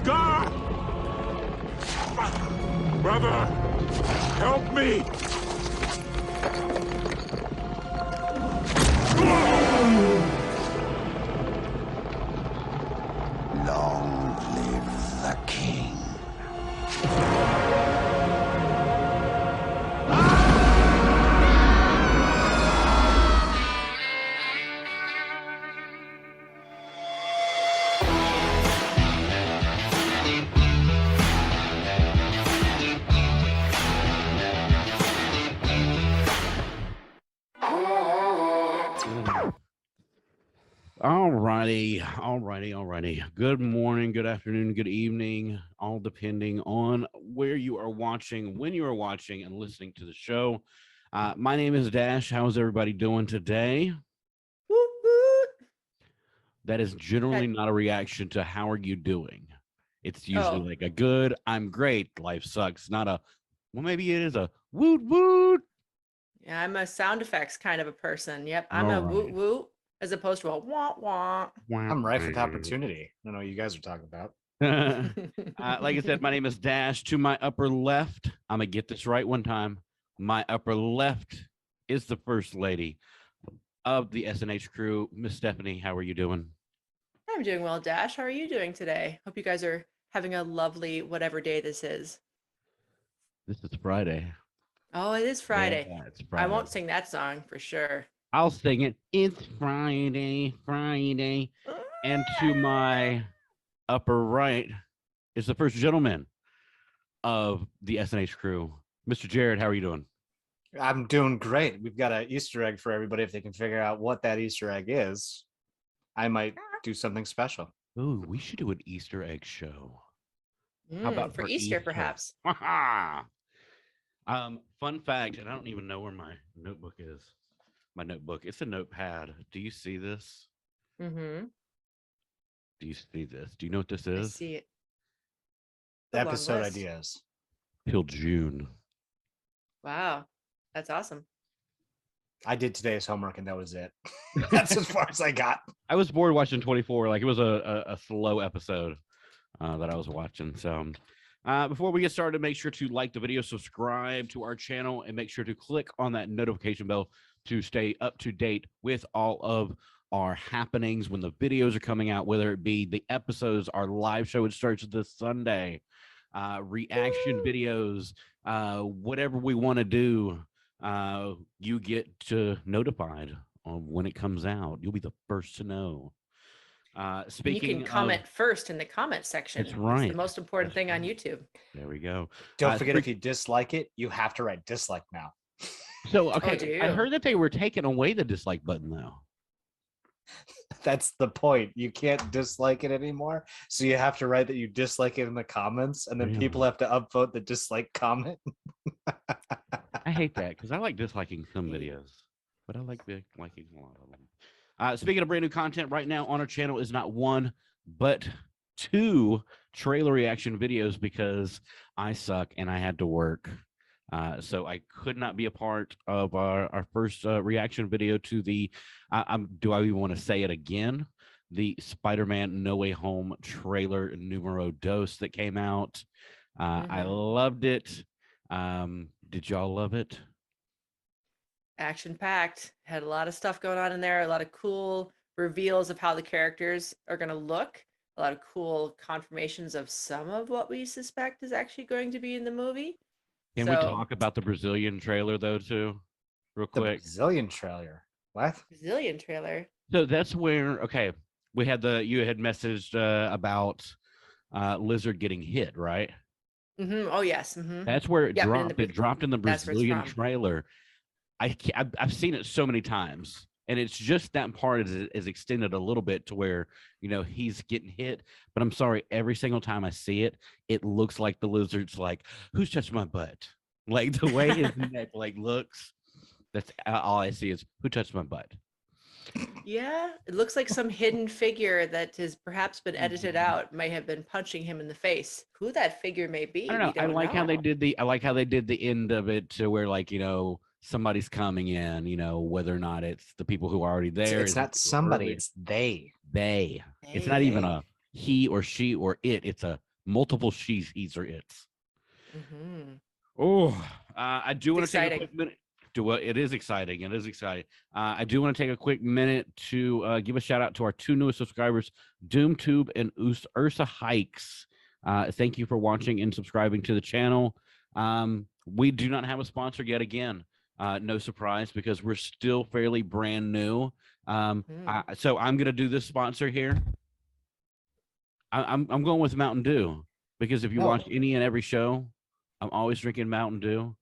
God! Brother, help me! Long live the king. Alrighty. Good morning, good afternoon, good evening, all depending on where you are watching, when you are watching and listening to the show. My name is Dash. How's everybody doing today? Woot, woot. That is generally not a reaction to how are you doing. It's usually like a good, I'm great, life sucks. Not a, well, maybe it is a woot woot. Yeah, I'm a sound effects kind of a person. Yep, I'm a woot woot as opposed to a wah wah. I'm rife with opportunity. I don't know what you guys are talking about. Like I said, my name is Dash. To my upper left, I'm gonna get this right one time. My upper left is the first lady of the SNH crew, Miss Stephanie. How are you doing? I'm doing well, Dash. How are you doing today? Hope you guys are having a lovely whatever day this is. This is Friday. Oh, it is Friday. Yeah, it's Friday. I won't sing that song for sure. I'll sing it. It's Friday. And to my upper right is the first gentleman of the SNH crew, Mr. Jared. How are you doing? I'm doing great. We've got an Easter egg for everybody. If they can figure out what that Easter egg is, I might do something special. Ooh, we should do an Easter egg show. How about for Easter, perhaps? Fun fact, and I don't even know where my notebook is. My notebook. It's a notepad. Do you see this? Mm-hmm. Do you see this? Do you know what this is? I see it. Episode ideas. Till June. Wow, that's awesome. I did today's homework and that was it. That's as far as I got. I was bored watching 24. Like it was a slow episode that I was watching. So before we get started, make sure to like the video, subscribe to our channel, and make sure to click on that notification bell to stay up to date with all of our happenings when the videos are coming out, whether it be the episodes, our live show, which starts this Sunday, reaction videos, whatever we want to do, you get notified on when it comes out. You'll be the first to know. Speaking, you can comment first in the comment section. That's right. It's the most important thing on YouTube. There we go. Don't forget, if you dislike it, you have to write dislike now. So, okay, I heard that they were taking away the dislike button, though. That's the point. You can't dislike it anymore. So you have to write that you dislike it in the comments, and then people have to upvote the dislike comment. I hate that because I like disliking some videos, but I like liking a lot of them. Speaking of brand new content, right now on our channel is not one, but two trailer reaction videos because I suck and I had to work. So I could not be a part of our first reaction video to the, do I even want to say it again? The Spider-Man No Way Home trailer numero dos that came out. I loved it. Did y'all love it? Action-packed. Had a lot of stuff going on in there. A lot of cool reveals of how the characters are going to look. A lot of cool confirmations of some of what we suspect is actually going to be in the movie. Can we talk about the Brazilian trailer, though, too, real quick? The Brazilian trailer? What? Brazilian trailer. So that's where, okay, we had you had messaged about Lizard getting hit, right? Oh, yes. That's where it dropped. It dropped in the Brazilian trailer. I've seen it so many times, and it's just that part is extended a little bit to where, you know, he's getting hit. But I'm sorry, every single time I see it, it looks like the Lizard's like, who's touched my butt? Like the way his neck like looks, that's all I see is who touched my butt. Yeah, it looks like some hidden figure that has perhaps been edited out may have been punching him in the face. Who that figure may be, I don't know. I like how they did the end of it to where, like, you know, somebody's coming in, you know, whether or not it's the people who are already there. It's not somebody, it's they. It's not even a he or she or it. It's a multiple she's or its. Mm-hmm. Oh, I do want to take a exciting. quick minute. It is exciting. It is exciting. I do want to take a quick minute to give a shout out to our 2 newest subscribers, DoomTube and Ursa Hikes. Thank you for watching and subscribing to the channel. We do not have a sponsor yet again. No surprise, because we're still fairly brand new. So I'm going to do this sponsor here. I'm going with Mountain Dew, because if you watch any and every show, I'm always drinking Mountain Dew.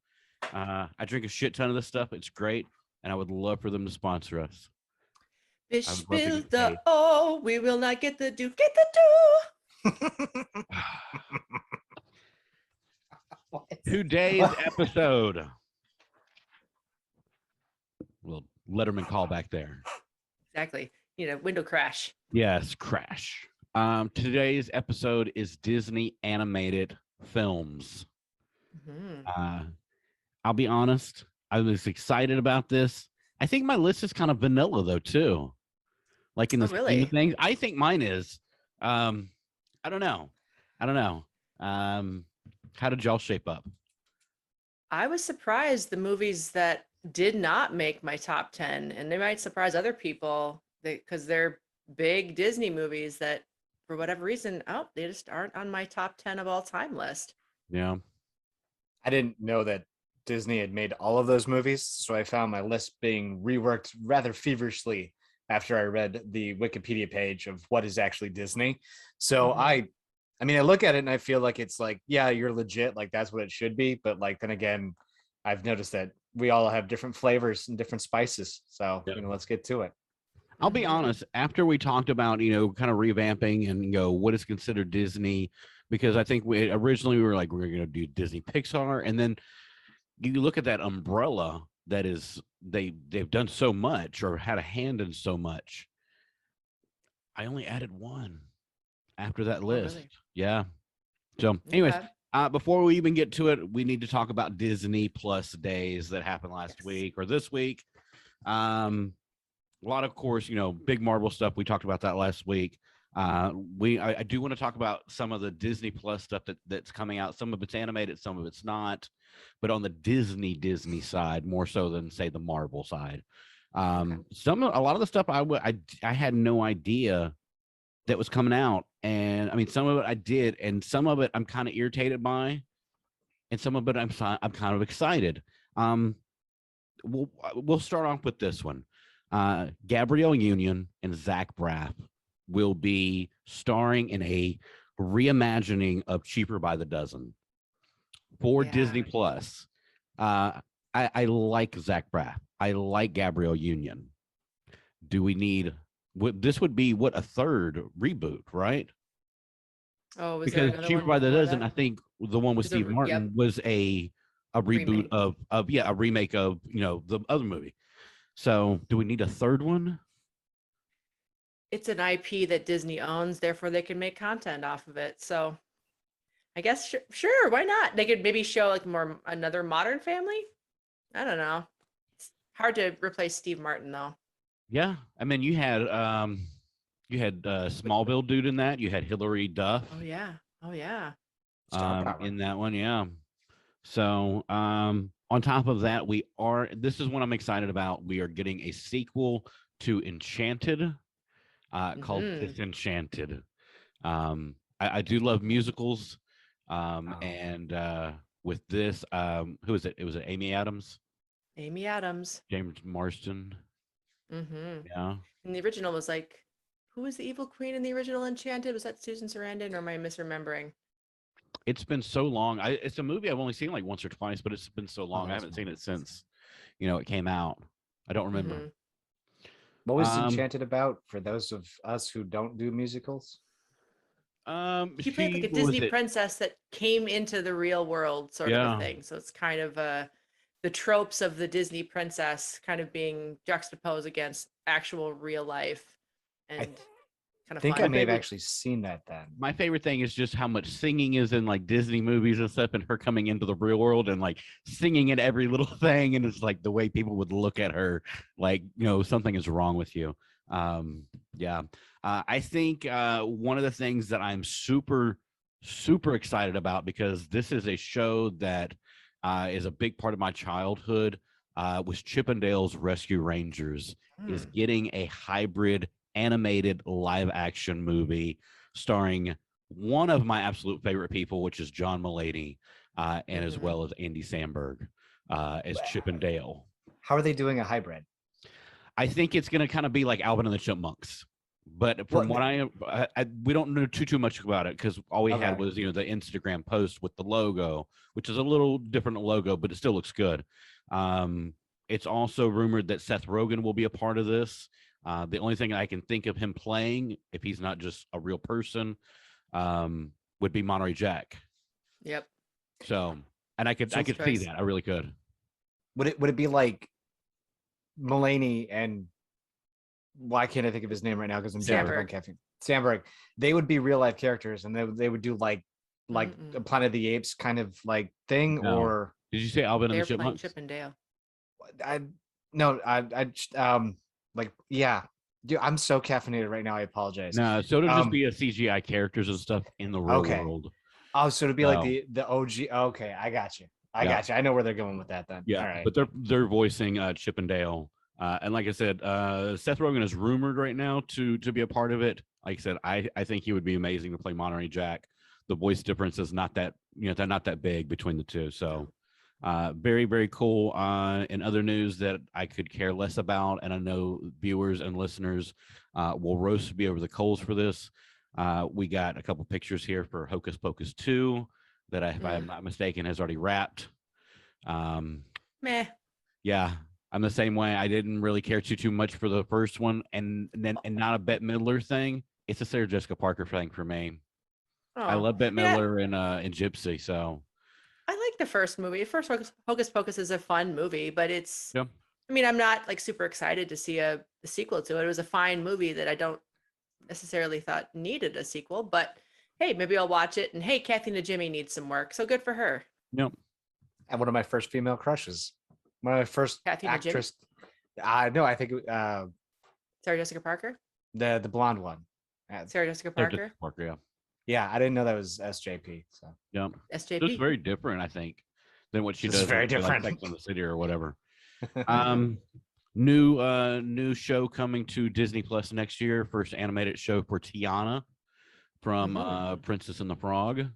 I drink a shit ton of this stuff. It's great, and I would love for them to sponsor us. Fish I would love to will get the paid. oh, we will not get the dew. Get the dew. Today's episode. Well, Letterman call back there. Exactly. Window crash. Yes, crash. Today's episode is Disney animated films. Mm-hmm. I'll be honest, I was excited about this. I think my list is kind of vanilla though too. Like in the scheme of things, I think mine is. I don't know. How did y'all shape up? I was surprised the movies that did not make my top 10, and they might surprise other people because they're big Disney movies that, for whatever reason, they just aren't on my top 10 of all time list. Yeah. I didn't know that Disney had made all of those movies, so I found my list being reworked rather feverishly after I read the Wikipedia page of what is actually Disney. So I look at it and I feel like it's like, yeah, you're legit, like that's what it should be. But like, then again, I've noticed that we all have different flavors and different spices. So let's get to it. I'll be honest, after we talked about, kind of revamping and what is considered Disney, because I think we were like, we're going to do Disney Pixar. And then you look at that umbrella that is, they've done so much or had a hand in so much. I only added one after that list. Really? Yeah. So anyways, before we even get to it, we need to talk about Disney Plus days that happened last week or this week. A lot, of course, big Marvel stuff. We talked about that last week. I do want to talk about some of the Disney Plus stuff that's coming out. Some of it's animated, some of it's not, but on the Disney side more so than say the Marvel side. A lot of the stuff I had no idea that was coming out, and I mean some of it I did, and some of it I'm kind of irritated by, and some of it I'm kind of excited. We'll start off with this one. Gabrielle Union and Zach Braff will be starring in a reimagining of Cheaper by the Dozen for Disney Plus. I like Zach Braff. I like Gabrielle Union. Do we need this would be a third reboot, right? Oh, because Cheaper by the Dozen, I think the one with Steve Martin was a reboot of a remake of the other movie. So do we need a third one? It's an IP that Disney owns, therefore they can make content off of it. So I guess sure, why not? They could maybe show like another Modern Family. I don't know. It's hard to replace Steve Martin though. Yeah, I mean you had Smallville dude in that. You had Hilary Duff. Oh yeah. In that one, yeah. So on top of that, this is what I'm excited about. We are getting a sequel to Enchanted called Disenchanted. I do love musicals. And with this, who is it? It was Amy Adams. Amy Adams. James Marsden. Mm-hmm. Yeah. And the original was like, who was the evil queen in the original Enchanted? Was that Susan Sarandon, or am I misremembering? It's been so long. It's a movie I've only seen like once or twice, but it's been so long. I haven't seen it since, it came out. I don't remember. Mm-hmm. What was Enchanted about for those of us who don't do musicals? She played like a Disney princess that came into the real world, sort of a thing. So it's kind of the tropes of the Disney princess kind of being juxtaposed against actual real life, and kind of. I think I may have actually seen that then. My favorite thing is just how much singing is in like Disney movies and stuff, and her coming into the real world and like singing at every little thing, and it's like the way people would look at her, like something is wrong with you. I think one of the things that I'm super super excited about because this is a show that is a big part of my childhood. Was Chippendale's Rescue Rangers is getting a hybrid animated live action movie starring one of my absolute favorite people, which is John Mulaney, and as well as Andy Samberg as Chippendale. How are they doing a hybrid? I think it's going to kind of be like Alvin and the Chipmunks. But from what we don't know too much about it because all we had was the Instagram post with the logo, which is a little different logo, but it still looks good. It's also rumored that Seth Rogen will be a part of this. The only thing I can think of him playing, if he's not just a real person, would be Monterey Jack. Yep. So, and I could see that. I really could. Would it be like Mulaney and why can't I think of his name right now? Because I'm jumping on caffeine. Samberg. They would be real life characters, and they would do like a Planet of the Apes kind of like thing. No. Or did you say Alvin and the Chipmunks? Chippendale. Dude, I'm so caffeinated right now. I apologize. No, so it'll just be a CGI characters and stuff in the real world. Oh, so it'd be like the OG. Okay, I got you. I got you. I know where they're going with that then. Yeah, all right. But they're voicing Chippendale. And like I said, Seth Rogen is rumored right now to be a part of it. Like I said, I think he would be amazing to play Monterey Jack. The voice difference is not that they're not that big between the two. So very, very cool. In other news that I could care less about, and I know viewers and listeners will roast me over the coals for this. We got a couple pictures here for Hocus Pocus 2 that if I am not mistaken has already wrapped. Meh. Yeah. I'm the same way. I didn't really care too much for the first one, and not a Bette Midler thing. It's a Sarah Jessica Parker thing for me. Oh, I love Bette Midler in Gypsy. So I like the first movie. First Hocus Pocus is a fun movie, but it's. Yeah. I mean, I'm not like super excited to see a sequel to it. It was a fine movie that I don't necessarily thought needed a sequel, but hey, maybe I'll watch it. And hey, Kathy Najimy needs some work, so good for her. Yep. And one of my first female crushes. One of my first Kathy actress. No, I think Sarah Jessica Parker. The blonde one. Sarah Jessica Parker. Jessica Parker, yeah. Yeah, I didn't know that was SJP. So yeah, SJP. It's very different, I think, than what she does. Very different. Like Sex and the City or whatever. New show coming to Disney Plus next year. First animated show for Tiana from Princess and the Frog.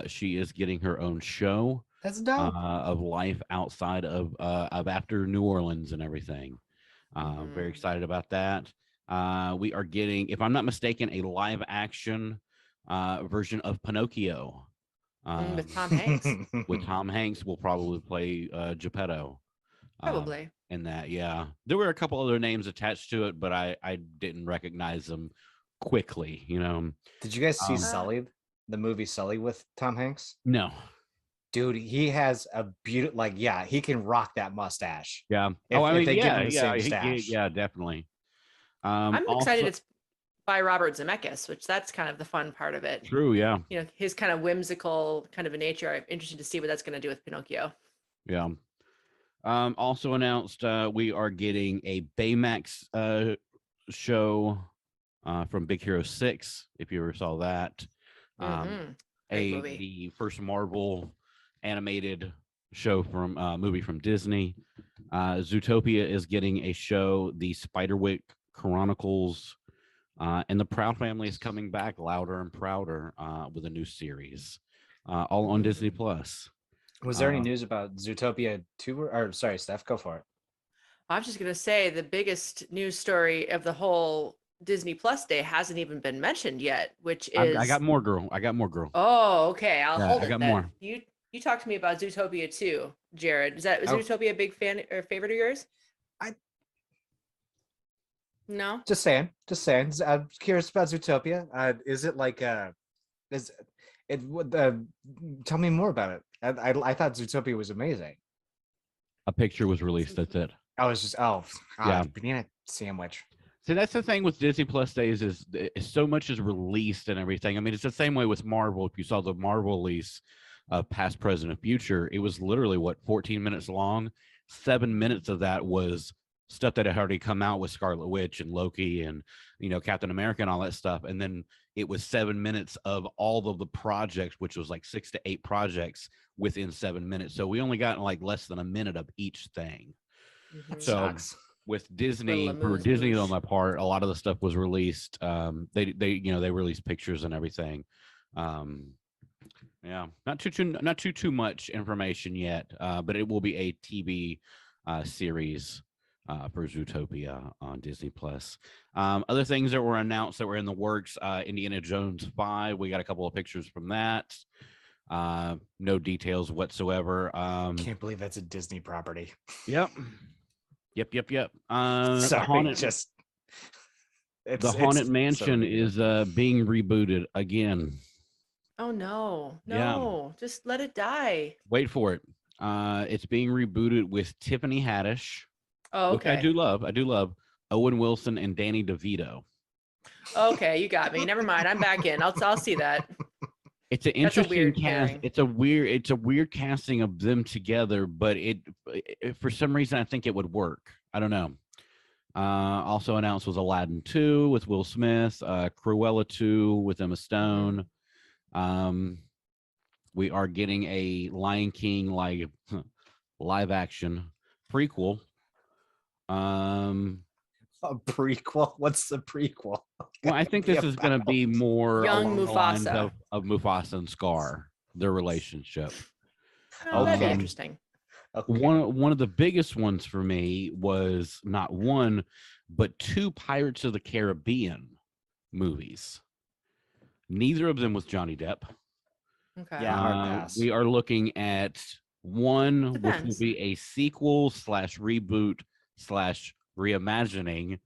She is getting her own show. That's dope. Of life outside of after New Orleans and everything. Very excited about that. We are getting, if I'm not mistaken, a live action version of Pinocchio. With Tom Hanks. With Tom Hanks will probably play Geppetto. Probably. In that, yeah. There were a couple other names attached to it, but I didn't recognize them quickly, Did you guys see Sully, the movie Sully with Tom Hanks? No. Dude, he has a beautiful, he can rock that mustache. Yeah. If they give him the same stash. Yeah, definitely. I'm excited it's by Robert Zemeckis, which that's kind of the fun part of it. True, yeah. His kind of whimsical kind of a nature. I'm interested to see what that's going to do with Pinocchio. Yeah. Also announced we are getting a Baymax show from Big Hero 6, if you ever saw that. The first Marvel animated show from movie from Disney. Zootopia is getting a show, the Spiderwick Chronicles, and the Proud Family is coming back louder and prouder with a new series, all on Disney Plus. Was there any news about Zootopia 2? Or sorry, Steph, go for it. I was just going to say the biggest news story of the whole Disney Plus day hasn't even been mentioned yet, which is I got more, girl. Oh, okay. I'll hold it. I got more. You talked to me about Zootopia 2, Jared. Is Zootopia a big fan or favorite of yours? No. Just saying. I'm curious about Zootopia. Is it like tell me more about it. I thought Zootopia was amazing. A picture was released. That's it. I was just banana sandwich. So that's the thing with Disney Plus days is so much is released and everything. I mean, it's the same way with Marvel. If you saw the Marvel release of Past, Present, and Future, it was literally 14 minutes long. 7 minutes of that was stuff that had already come out with Scarlet Witch and Loki and, you know, Captain America and all that stuff. And then it was 7 minutes of all of the projects, which was like 6 to 8 projects within 7 minutes. So we only got like less than a minute of each thing. So Sucks. with Disney, for Disney on my part, a lot of the stuff was released. They they released pictures and everything. Yeah, not too much information yet, but it will be a TV series for Zootopia on Disney Plus. Other things that were announced that were in the works: Indiana Jones 5. We got a couple of pictures from that. No details whatsoever. Can't believe that's a Disney property. Yep. Sorry, the Haunted Mansion is being rebooted again. Oh no, Yeah. Just let it die. Wait for it. It's being rebooted with Tiffany Haddish. Oh, okay. I do love Owen Wilson and Danny DeVito. Okay, you got me. Never mind. I'm back in. I'll see that. It's an interesting cast. It's a weird casting of them together, but it for some reason I think it would work. I don't know. Also announced was Aladdin 2 with Will Smith, Cruella 2 with Emma Stone. We are getting a Lion King live action prequel. A prequel? What's the prequel? Well, I think this is going to be more young along the lines Mufasa of Mufasa and Scar, their relationship. Oh, that'd be interesting. Okay. One of the biggest ones for me was not one, but 2 Pirates of the Caribbean movies. Neither of them was Johnny Depp. Okay. Yeah, hard pass. We are looking at one Depends. which will be a sequel / reboot / reimagining,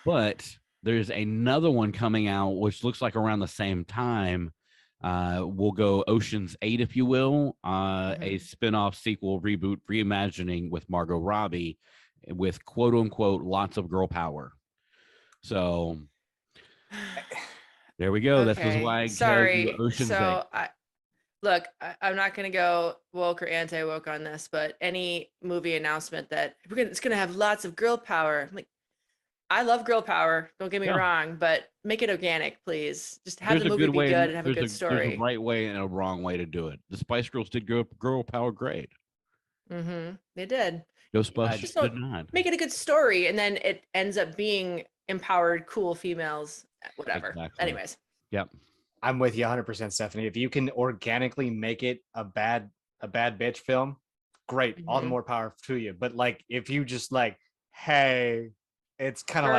but there's another one coming out which looks like around the same time. We'll go Ocean's 8, if you will, a spin-off sequel reboot reimagining with Margot Robbie with quote unquote lots of girl power. So there we go. Okay. That's why I Sorry. Ocean's 8. I'm not going to go woke or anti-woke on this, but any movie announcement that it's going to have lots of girl power. I'm like, I love girl power. Don't get me wrong, but make it organic, please. Just have the movie be good and have a good story. There's a right way and a wrong way to do it. The Spice Girls did girl power great. They did. Ghostbusters did not. Make it a good story, and then it ends up being empowered, cool females, whatever. Exactly. Anyways. Yep. I'm with you 100%, Stephanie. If you can organically make it a bad bitch film, great. All the more power to you. But like, if you just like, hey, it's kind of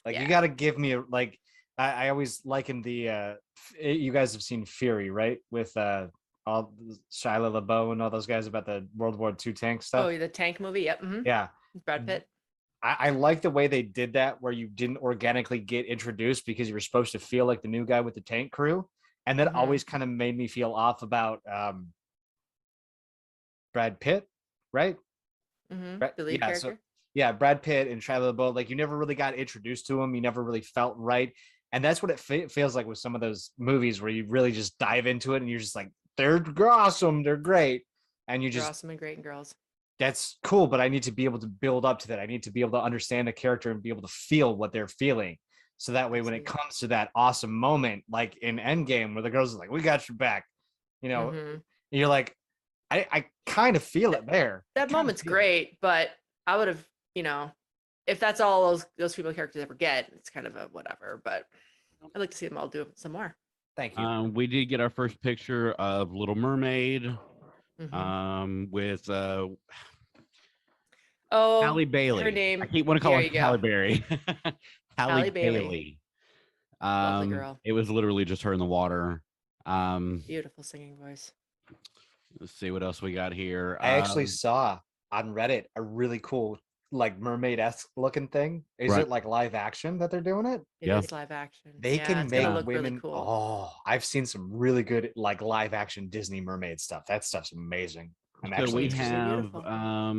like, you got to give me I always liken the, you guys have seen Fury, right? With all Shia LaBeouf and all those guys about the World War II tank stuff. Oh, the tank movie. Yep. Yeah. Brad Pitt. I like the way they did that, where you didn't organically get introduced because you were supposed to feel like the new guy with the tank crew. And that always kind of made me feel off about Brad Pitt, right? The lead character. Brad Pitt and Shia LaBeouf, like you never really got introduced to him. You never really felt right. And that's what it feels like with some of those movies where you really just dive into it and you're just like, they're awesome, they're great. And they're awesome and great and girls. That's cool, but I need to be able to build up to that. I need to be able to understand the character and be able to feel what they're feeling. So that way, when it comes to that awesome moment, like in Endgame, where the girls are like, we got your back, you know, you're like, I kind of feel it there. That moment's great, but I would have, if that's all those female characters ever get, it's kind of a whatever, but I'd like to see them all do some more. Thank you. We did get our first picture of Little Mermaid with Halle Bailey. Her name. I keep want to call her Halle Berry. Halle Bailey. Lovely girl. It was literally just her in the water. Beautiful singing voice. Let's see what else we got here. I actually saw on Reddit a really cool, like mermaid-esque looking thing. Is it like live action that they're doing it? It is live action. They can make women. Really cool. Oh, I've seen some really good like live action Disney mermaid stuff. That stuff's amazing. So we have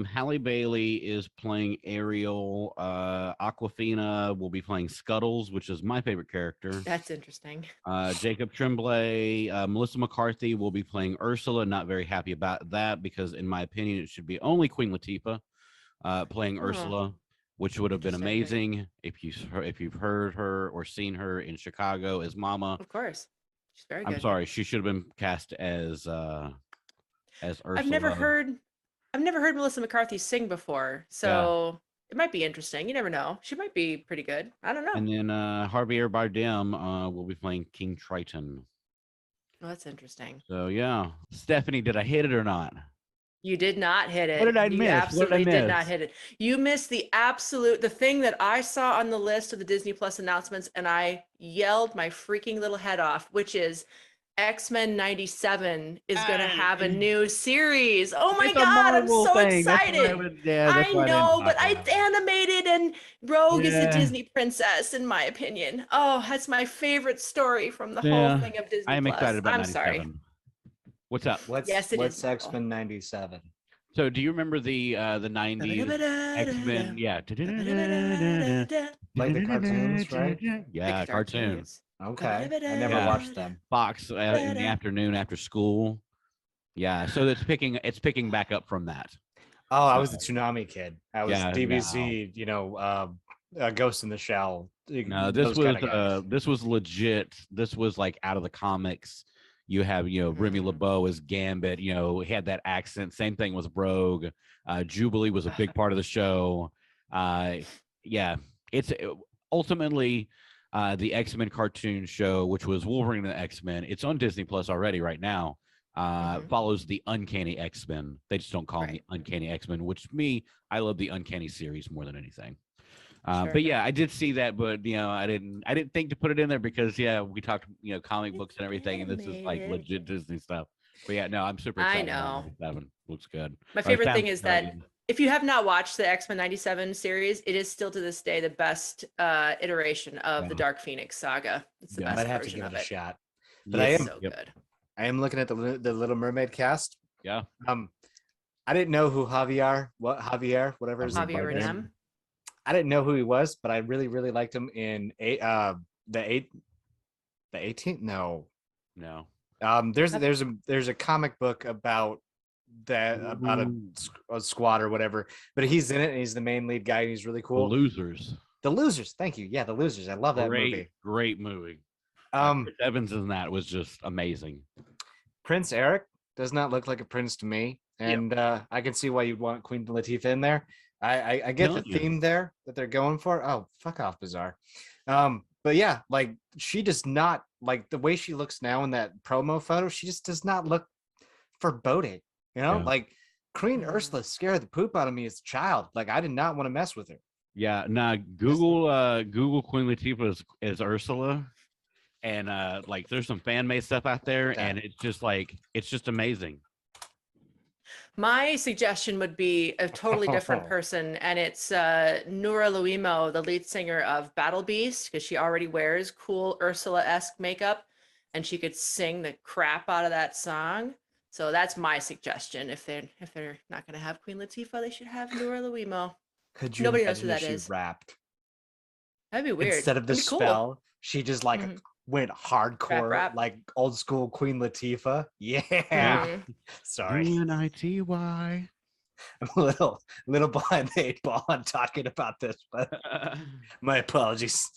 Halle Bailey is playing Ariel. Aquafina will be playing Scuttles, which is my favorite character. That's interesting. Jacob Tremblay, Melissa McCarthy will be playing Ursula. Not very happy about that because, in my opinion, it should be only Queen Latifah. playing Oh, Ursula, which would have been interesting. amazing if you've heard her or seen her in Chicago as Mama. Of course, she's very I'm good. sorry, she should have been cast as Ursula. I've never heard Melissa McCarthy sing before, Yeah. so it might be interesting. You never know. She might be pretty good. I don't know. And then Javier Bardem will be playing King Triton. Oh, that's interesting. So yeah, Stephanie, did I hit it or not? You did not hit it. What did I You miss? absolutely did not miss? hit it. You missed the thing that I saw on the list of the Disney Plus announcements, and I yelled my freaking little head off, which is X-Men 97 is going to have a new series. Oh my It's a God, I'm Marvel so thing. That's why excited. that's I why I didn't know, talk but about it. animated, and Rogue is a Yeah. Disney princess, in my opinion. Oh, that's my favorite story from the whole Yeah. thing of Disney I am Plus. excited about I'm 97. sorry. What's up? Yes, it is What's Marvel. X-Men 97? So do you remember the 90s X-Men? Yeah. Like the cartoons, right? Yeah, Like cartoon. cartoons. Okay. I never Yeah. watched them. Fox in the afternoon after school. Yeah, so it's picking back up from that. Oh, I was the Toonami kid. I was Yeah, DBZ, Ghost in the Shell. No, those kinda guys. this was legit. This was like out of the comics. You have Remy LeBeau as Gambit. He had that accent. Same thing with Rogue. Jubilee was a big part of the show. Yeah, it's ultimately the X-Men cartoon show, which was Wolverine and the X-Men. It's on Disney Plus already right now. Follows the Uncanny X-Men. They just don't call them the Uncanny X-Men, which I love the Uncanny series more than anything. But yeah, I did see that, but I didn't think to put it in there because we talked comic books and everything, and this is like legit Disney stuff. But yeah, no, I'm super excited. I know. 97 looks good. My favorite thing is that if you have not watched the X-Men 97 series, it is still to this day the best iteration of the Dark Phoenix saga. It's the best I'd have to version give of it a it. shot. But I am so good. I am looking at the Little Mermaid cast. Yeah. I didn't know who whatever his Javier name. I didn't know who he was, but I really, really liked him in the 18th. No. There's a comic book about a squad or whatever, but he's in it and he's the main lead guy and he's really cool. The Losers. Thank you. Yeah, The Losers. I love that movie. Great movie. Chris Evans in that was just amazing. Prince Eric does not look like a prince to me, and I can see why you'd want Queen Latifah in there. I get the theme there that they're going for. Oh, fuck off, Bizarre. But yeah, like she does not, like the way she looks now in that promo photo, she just does not look foreboding. Like Queen Ursula scared the poop out of me as a child. Like I did not want to mess with her. Yeah, now Google Queen Latifah as Ursula, and like there's some fan made stuff out there, and it's just amazing. My suggestion would be a totally different person, and it's Nura Luimo, the lead singer of Battle Beast, because she already wears cool Ursula-esque makeup, and she could sing the crap out of that song. So that's my suggestion. If they're not going to have Queen Latifah, they should have Nura Luimo. Could you Nobody knows who that she is. rapped? That'd be weird. Instead of the spell, cool. she just like went hardcore, rap. like old school Queen Latifah. Yeah. Sorry. Unity. I'm a little behind the 8 ball on talking about this, but my apologies.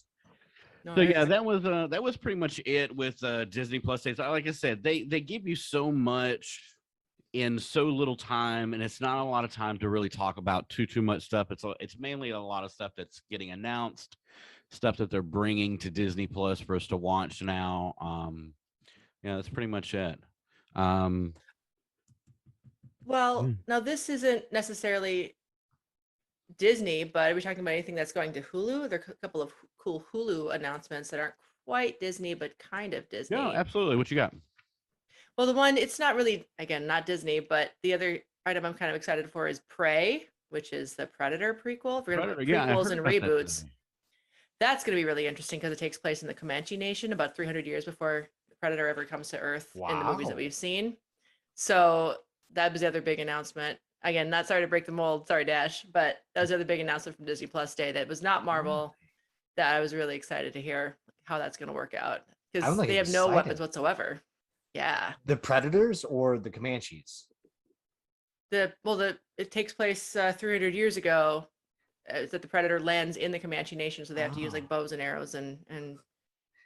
So yeah, that was pretty much it with Disney Plus days. Like I said, they give you so much in so little time, and it's not a lot of time to really talk about too much stuff. It's mainly a lot of stuff that's getting announced, stuff that they're bringing to Disney Plus for us to watch now. That's pretty much it. Well, now this isn't necessarily Disney, but are we talking about anything that's going to Hulu? There are a couple of cool Hulu announcements that aren't quite Disney, but kind of Disney. Yeah, absolutely. What you got? Well, the one, it's not really, again, not Disney, but the other item I'm kind of excited for is Prey, which is the Predator prequel. We're going to prequels and reboots. That's going to be really interesting because it takes place in the Comanche Nation about 300 years before the Predator ever comes to Earth in the movies that we've seen. So that was the other big announcement. Again, not sorry to break the mold, sorry Dash, but that was the other big announcement from Disney Plus Day that was not Marvel, that I was really excited to hear how that's going to work out because they have no weapons whatsoever. Yeah. The Predators or the Comanches? it takes place 300 years ago that the predator lands in the Comanche Nation, so they have to use like bows and arrows and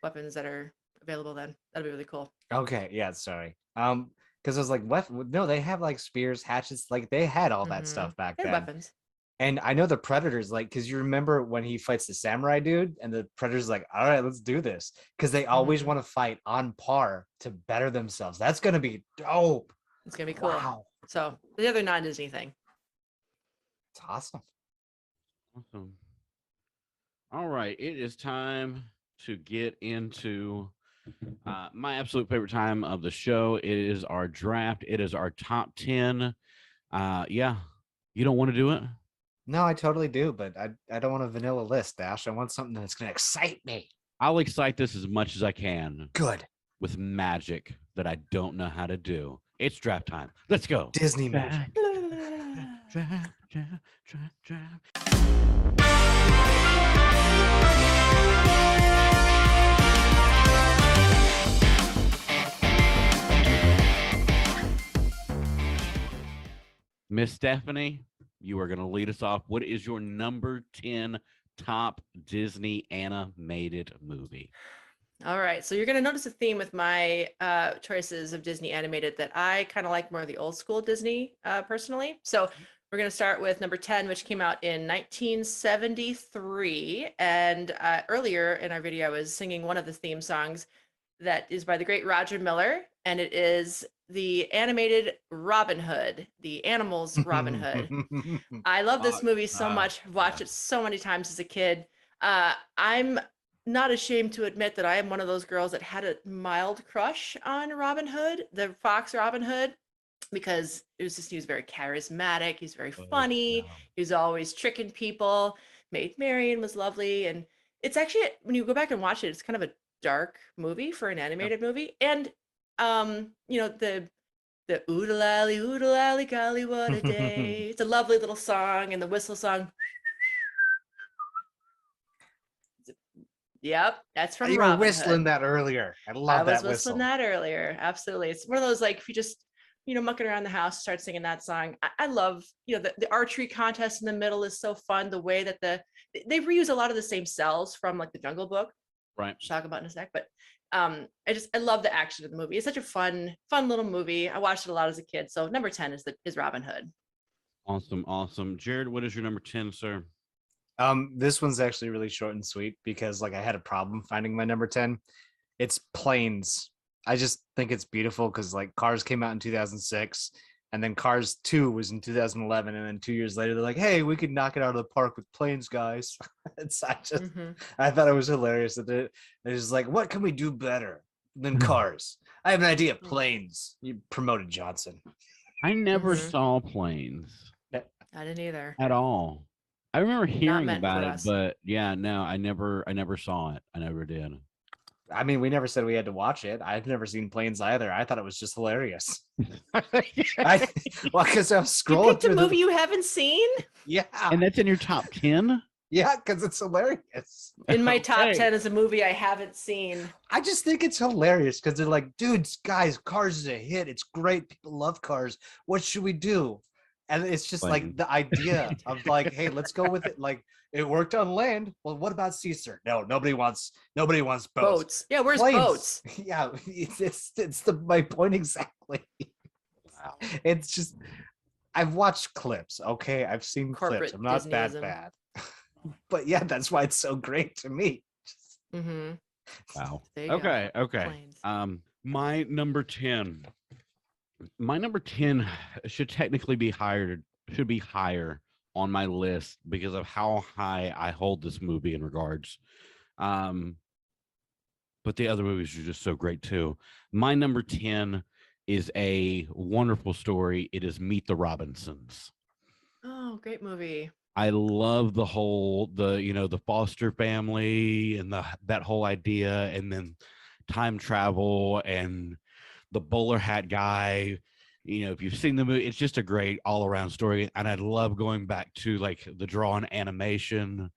weapons that are available then. That'd be really cool. Okay, yeah, sorry. Because I was like, what? No, they have like spears, hatchets, like they had all that stuff back then. Weapons. And I know the Predator's like, because you remember when he fights the samurai dude, and the Predator's like, all right, let's do this. Because they always want to fight on par to better themselves. That's going to be dope. It's going to be cool. Wow. So the other non-Disney thing. It's awesome. Awesome. All right. It is time to get into my absolute favorite time of the show. It is our draft. It is our top 10. Yeah. You don't want to do it? No, I totally do, but I don't want a vanilla list, Dash. I want something that's going to excite me. I'll excite this as much as I can. Good. With magic that I don't know how to do. It's draft time. Let's go. Disney magic. Draft. Miss Stephanie, you are going to lead us off. What is your number 10 top Disney animated movie? All right. So you're going to notice a theme with my choices of Disney animated that I kind of like more of the old school Disney personally. So we're going to start with number 10, which came out in 1973. And earlier in our video, I was singing one of the theme songs that is by the great Roger Miller. And it is the animated Robin Hood, the animals Robin Hood. I love this movie so much. I've watched it so many times as a kid. I'm not ashamed to admit that I am one of those girls that had a mild crush on Robin Hood, the Fox Robin Hood, because he was very charismatic. He's very funny. He was always tricking people. Maid Marian was lovely. And it's actually, when you go back and watch it, it's kind of a dark movie for an animated movie. And the oodle-lally, golly, what a day. It's a lovely little song, and the whistle song. Yep, that's from You Robin were whistling Hood. that earlier. I love that whistle. I was whistling that earlier. Absolutely. It's one of those, like, if you just, mucking around the house, start singing that song. I love, the archery contest in the middle is so fun. The way that they reuse a lot of the same cells from like the Jungle Book. Right. We'll talk about in a sec, but I love the action of the movie. It's such a fun little movie. I watched it a lot as a kid. So number 10 is Robin Hood. Awesome. Jared, what is your number 10, sir? This one's actually really short and sweet because like I had a problem finding my number 10. It's Planes. I just think it's beautiful because like Cars came out in 2006 and then Cars 2 was in 2011, and then 2 years later they're like, hey, we could knock it out of the park with Planes, guys. I thought it was hilarious that they're just like, what can we do better than Cars? I have an idea. Planes. You promoted Johnson. I never saw Planes. I didn't either at all. I remember hearing about it, us. but yeah, no, I never saw it. I never did. I mean, we never said we had to watch it. I've never seen Planes either. I thought it was just hilarious. Because I was scrolling. You picked a movie you haven't seen? Yeah. And that's in your top 10? Yeah, because it's hilarious. In my top 10 is a movie I haven't seen. I just think it's hilarious because they're like, dudes, guys, Cars is a hit. It's great. People love Cars. What should we do? And it's just like the idea of like, hey, let's go with it. Like, it worked on land. Well, what about sea, sir? No, nobody wants boats. Yeah, where's Planes. boats? Yeah, it's my point exactly. Wow. It's just, I've watched clips. Okay, I've seen clips. I'm not that bad. But yeah, that's why it's so great to me. Wow. Okay. Planes. My number 10 should technically be higher on my list because of how high I hold this movie in regards. But the other movies are just so great too. My number 10 is a wonderful story. It is Meet the Robinsons. Oh, great movie. I love the Foster family and that whole idea, and then time travel and the bowler hat guy. If you've seen the movie, it's just a great all-around story, and I love going back to like the drawn animation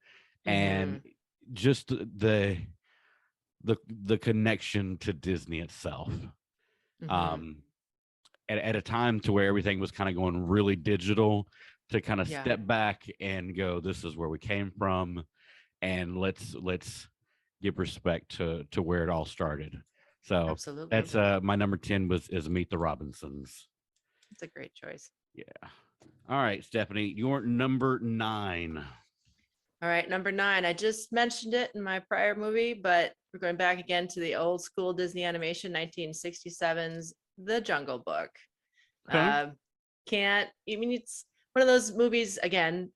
and just the connection to Disney itself. at a time to where everything was kind of going really digital, to kind of Yeah. step back and go, this is where we came from, and let's give respect to where it all started. So Absolutely. that's my number 10 is Meet the Robinsons. It's a great choice. Yeah. All right, Stephanie, your number 9. All right, number 9. I just mentioned it in my prior movie, but we're going back again to the old school Disney animation, 1967's The Jungle Book. Okay. It's one of those movies, again,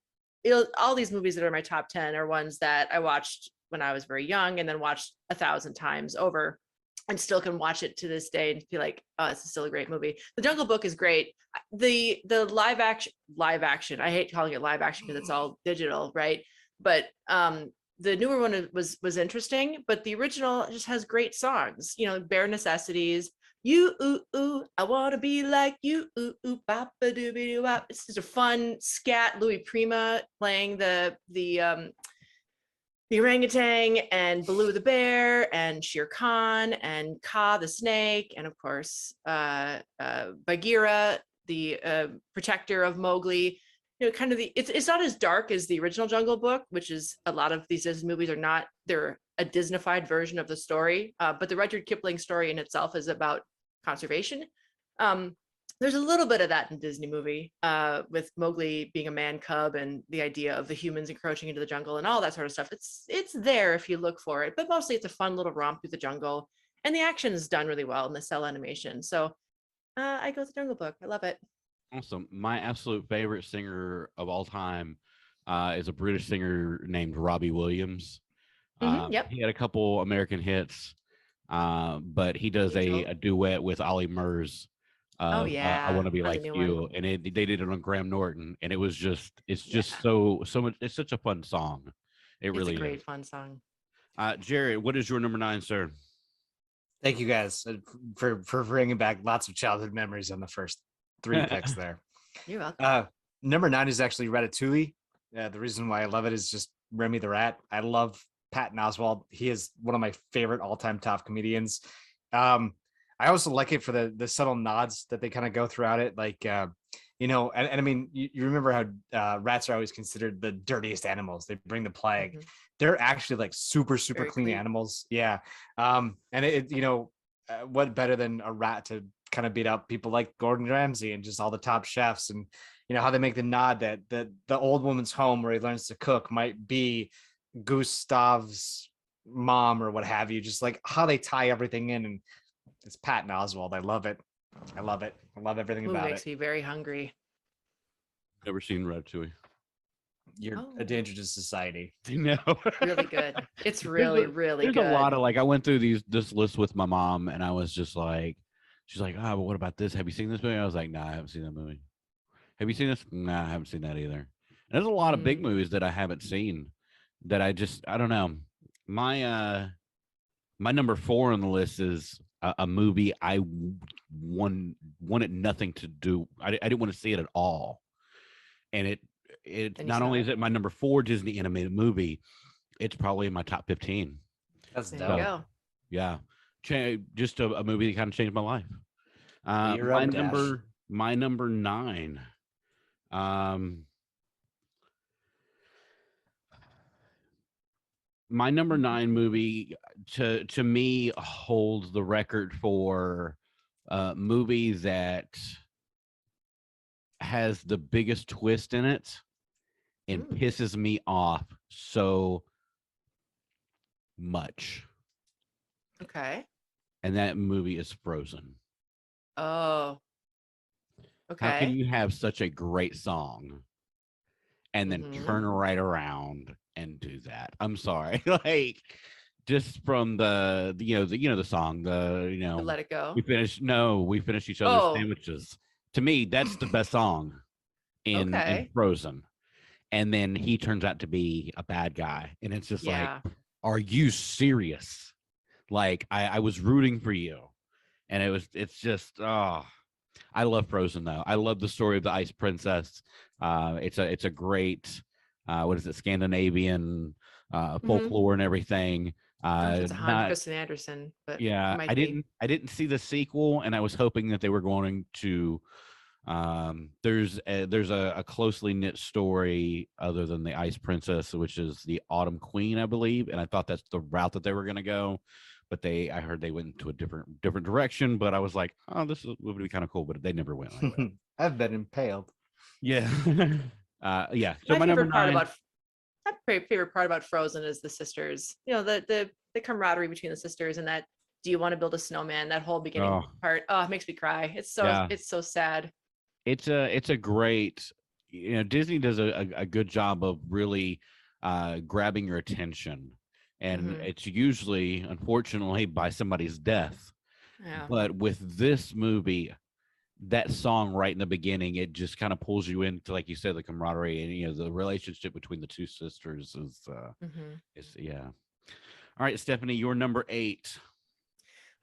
all these movies that are my top 10 are ones that I watched when I was very young and then watched 1,000 times over, and still can watch it to this day and feel like, oh, this is still a great movie. The Jungle Book is great. The live action, I hate calling it live action because it's all digital, right? But the newer one was interesting, but the original just has great songs, Bare Necessities, You Ooh Ooh, I Wanna Be Like You Ooh Ooh, Bop a Doobie Doo Bop. It's just a fun scat. Louis Prima playing the orangutan, and Baloo the bear, and Shere Khan, and Kaa the snake, and of course Bagheera, the protector of Mowgli. Kind of it's not as dark as the original Jungle Book, which is a lot of these Disney movies are not. They're a Disneyfied version of the story, but the Rudyard Kipling story in itself is about conservation. There's a little bit of that in Disney movie, with Mowgli being a man cub and the idea of the humans encroaching into the jungle and all that sort of stuff. It's there if you look for it, but mostly it's a fun little romp through the jungle, and the action is done really well in the cell animation. So I go with the Jungle Book. I love it. Awesome. My absolute favorite singer of all time is a British singer named Robbie Williams. Yep. He had a couple American hits, but he does a duet with Ollie Murs. Oh yeah, I Want to Be on the Like new You, one. and they did it on Graham Norton, and it's just so much. It's such a fun song. It really It's a great is. fun song. Jared, what is your number 9, sir? Thank you guys for bringing back lots of childhood memories on the first 3 picks there. You're welcome. Number 9 is actually Ratatouille. The reason why I love it is just Remy the Rat. I love Patton Oswalt. He is one of my favorite all-time top comedians. I also like it for the subtle nods that they kind of go throughout it. Like, and I mean, you remember how rats are always considered the dirtiest animals. They bring the plague. Mhm. They're actually like super Very clean clean. animals. Yeah. And what better than a rat to kind of beat up people like Gordon Ramsay and just all the top chefs, and how they make the nod that the old woman's home where he learns to cook might be Gustav's mom or what have you. Just like how they tie everything in, and it's Patton Oswalt. I love it. I love everything Movie about makes it. me very hungry. Never seen Ratatouille. You're Oh. a danger to society. No. Really good. It's really really There's good. a lot of I went through this list with my mom, and I was just like, she's like, but what about this? Have you seen this movie? I was like, nah, I haven't seen that movie. Have you seen this? Nah, I haven't seen that either. And there's a lot of big movies that I haven't seen that I don't know. My number 4 on the list is a movie I wanted nothing to do. I didn't want to see it at all. And it And not only is it my number 4 Disney animated movie, it's probably in my top 15. That's There dope. you go. Yeah. Just a movie that kind of changed my life. You're up, Dash. My number 9. My number 9 movie to me holds the record for movie that has the biggest twist in it and pisses me off so much. Okay. And that movie is Frozen. Oh. Okay. How can you have such a great song and then turn right around and do that? I'm sorry. Like, just from the song, Let It Go. we finished each other's sandwiches. To me, that's the best song in Frozen. And then he turns out to be a bad guy. And it's just like, are you serious? Like, I was rooting for you. And it's just, I love Frozen though. I love the story of the Ice Princess. It's a great, Scandinavian folklore and everything. I don't know if it's a Han Not, Kristen Anderson, but it yeah, might be. I didn't see the sequel, and I was hoping that they were going to. There's a closely knit story other than the Ice Princess, which is the Autumn Queen, I believe, and I thought that's the route that they were going to go. But I heard they went into a different direction. But I was like, oh, would be kind of cool. But they never went. Anyway. I've been impaled. Yeah, yeah. So My my number favorite part 9. about my favorite part about Frozen is the sisters. You know, the camaraderie between the sisters, and that do you want to build a snowman? That whole beginning part. Oh, it makes me cry. It's so sad. It's a great. Disney does a good job of really grabbing your attention. And it's usually, unfortunately, by somebody's death. Yeah. But with this movie, that song right in the beginning, it just kind of pulls you into, like you said, the camaraderie and the relationship between the two sisters is yeah. All right, Stephanie, your number 8.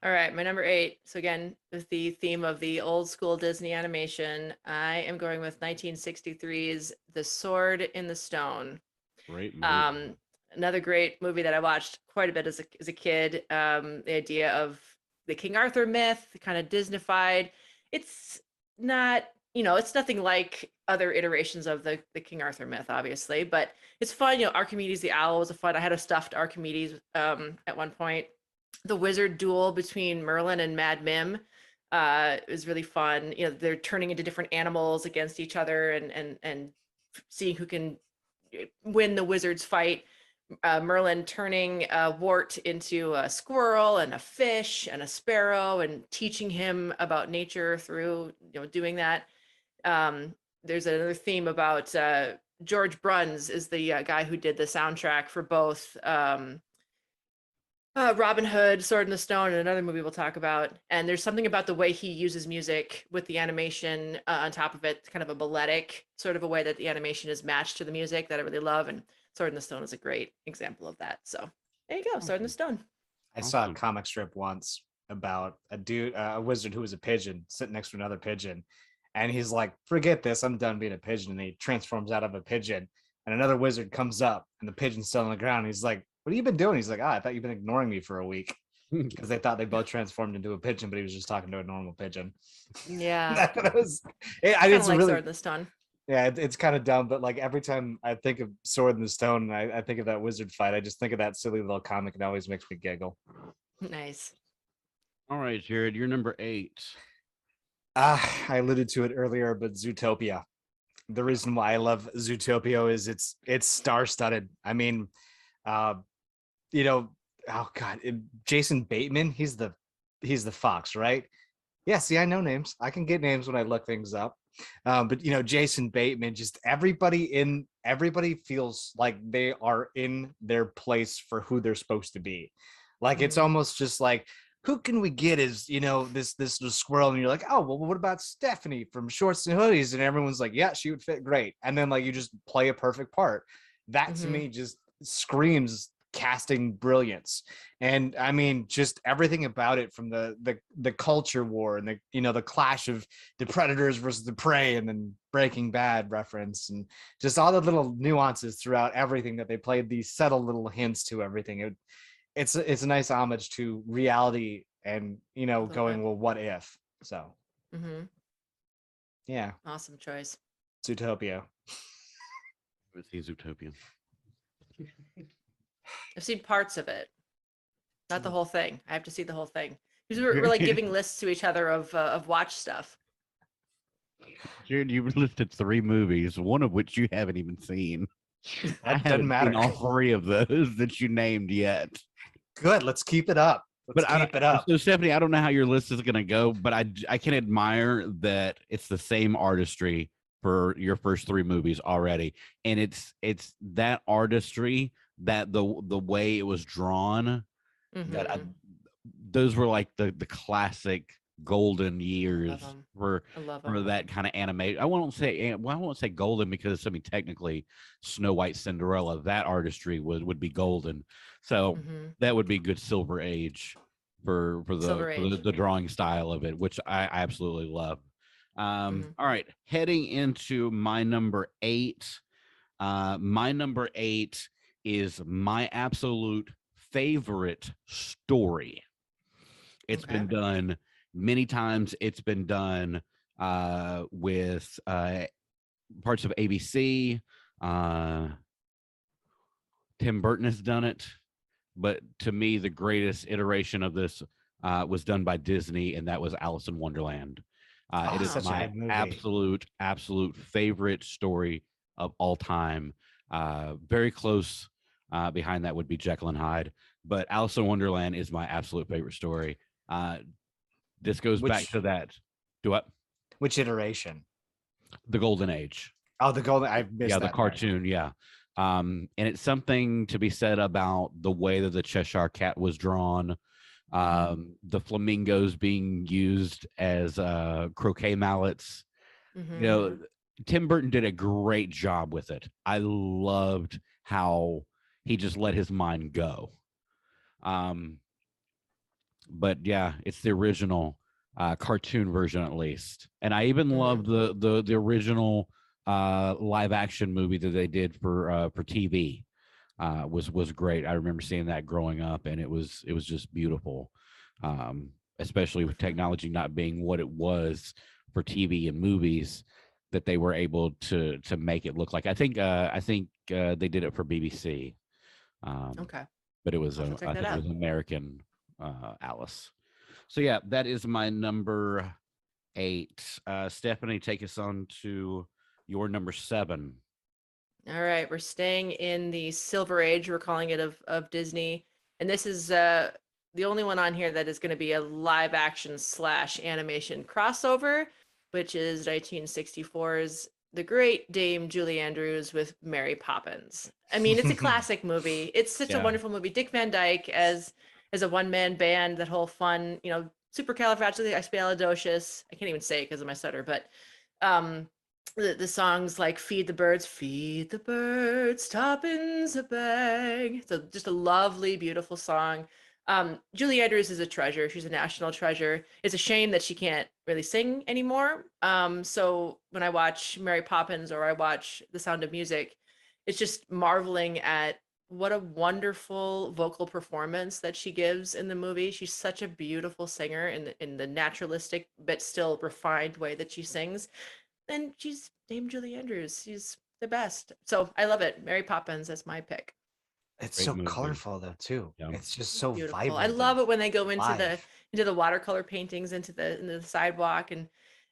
All right, my number 8. So again, with the theme of the old school Disney animation, I am going with 1963's The Sword in the Stone. Great movie. Another great movie that I watched quite a bit as a kid. The idea of the King Arthur myth, kind of Disneyfied. It's not, it's nothing like other iterations of the King Arthur myth, obviously, but it's fun. Archimedes the owl was I had a stuffed Archimedes at one point. The wizard duel between Merlin and Mad Mim is really fun. They're turning into different animals against each other and seeing who can win the wizard's fight. Merlin turning a wart into a squirrel and a fish and a sparrow and teaching him about nature through doing that. There's another theme about George Bruns is the guy who did the soundtrack for both Robin Hood, Sword in the Stone, and another movie we'll talk about. And there's something about the way he uses music with the animation on top of it, kind of a balletic sort of a way that the animation is matched to the music that I really love. And Sword in the Stone is a great example of that. So there you go, Sword in the Stone. I saw a comic strip once about a wizard who was a pigeon sitting next to another pigeon. And he's like, forget this, I'm done being a pigeon. And he transforms out of a pigeon. And another wizard comes up and the pigeon's still on the ground. He's like, what have you been doing? He's like, I thought you've been ignoring me for a week. Because they thought they both transformed into a pigeon, but he was just talking to a normal pigeon. Yeah. I didn't like really, Sword in the Stone. Yeah, it's kind of dumb, but like every time I think of Sword in the Stone, I think of that wizard fight. I just think of that silly little comic, and it always makes me giggle. Nice. All right, Jared, you're number 8. I alluded to it earlier, but Zootopia. The reason why I love Zootopia is it's star-studded. I mean, oh God, Jason Bateman, he's the fox, right? Yeah, see, I know names. I can get names when I look things up. But Jason Bateman, just everybody feels like they are in their place for who they're supposed to be. Like it's almost just like, who can we get as this squirrel? And you're like, oh well, what about Stephanie from Shorts and Hoodies? And everyone's like, yeah, she would fit great. And then like you just play a perfect part. That to me just screams casting brilliance. And I mean, just everything about it, from the culture war and the clash of the predators versus the prey, and then Breaking Bad reference, and just all the little nuances throughout everything that they played, these subtle little hints to everything. It's a nice homage to reality and going, well, what if? So yeah, awesome choice. Zootopia. Let's see Zootopia. I've seen parts of it, not the whole thing. I have to see the whole thing, because we're like giving lists to each other of watch stuff. Jared, you've listed 3 movies, one of which you haven't even seen. That doesn't matter. Seen all 3 of those that you named yet. Good. Let's keep it up. Keep it up. So Stephanie, I don't know how your list is going to go, but I can admire that it's the same artistry for your first 3 movies already, and it's that artistry, that the way it was drawn, that those were like the classic golden years for that kind of animation. I won't say golden, because I mean technically Snow White, Cinderella, that artistry would be golden. So that would be good silver age for the drawing style of it, which I absolutely love. All right, heading into my number 8. My number 8 is my absolute favorite story. It's been done many times. It's been done with parts of ABC. Tim Burton has done it, but to me, the greatest iteration of this was done by Disney, and that was Alice in Wonderland. It is my absolute favorite story of all time. Very close behind that would be Jekyll and Hyde, but Alice in Wonderland is my absolute favorite story. This goes back to that. Do what? Which iteration? The Golden Age. Oh, the Golden. I missed yeah, that the cartoon. Part. Yeah. And it's something to be said about the way that the Cheshire Cat was drawn, the flamingos being used as croquet mallets. You know, Tim Burton did a great job with it. I loved how he just let his mind go. But yeah, it's the original cartoon version at least, and I even love the original live action movie that they did for TV. Was great. I remember seeing that growing up, and it was just beautiful, especially with technology not being what it was for TV and movies, that they were able to make it look like. I think they did it for BBC. But it was I think it was American Alice. So yeah, that is my number 8. Stephanie, take us on to your number 7. All right, we're staying in the Silver Age, we're calling it, of Disney, and this is the only one on here that is going to be a live action / animation crossover, which is 1964's The Great Dame Julie Andrews with Mary Poppins. I mean, it's a classic movie. It's such a wonderful movie. Dick Van Dyke as a one-man band, that whole fun, supercalifragilisticexpialidocious. I can't even say it because of my stutter, but the songs like Feed the Birds, Toppins a bag. So just a lovely, beautiful song. Julie Andrews is a treasure. She's a national treasure. It's a shame that she can't really sing anymore. So when I watch Mary Poppins or I watch The Sound of Music, it's just marveling at what a wonderful vocal performance that she gives in the movie. She's such a beautiful singer in the naturalistic but still refined way that she sings. And she's Dame Julie Andrews. She's the best. So I love it. Mary Poppins, that's my pick. It's great so movie. Colorful though too. Yeah. It's just so beautiful. Vibrant. I love it when they go into the watercolor paintings into the sidewalk, and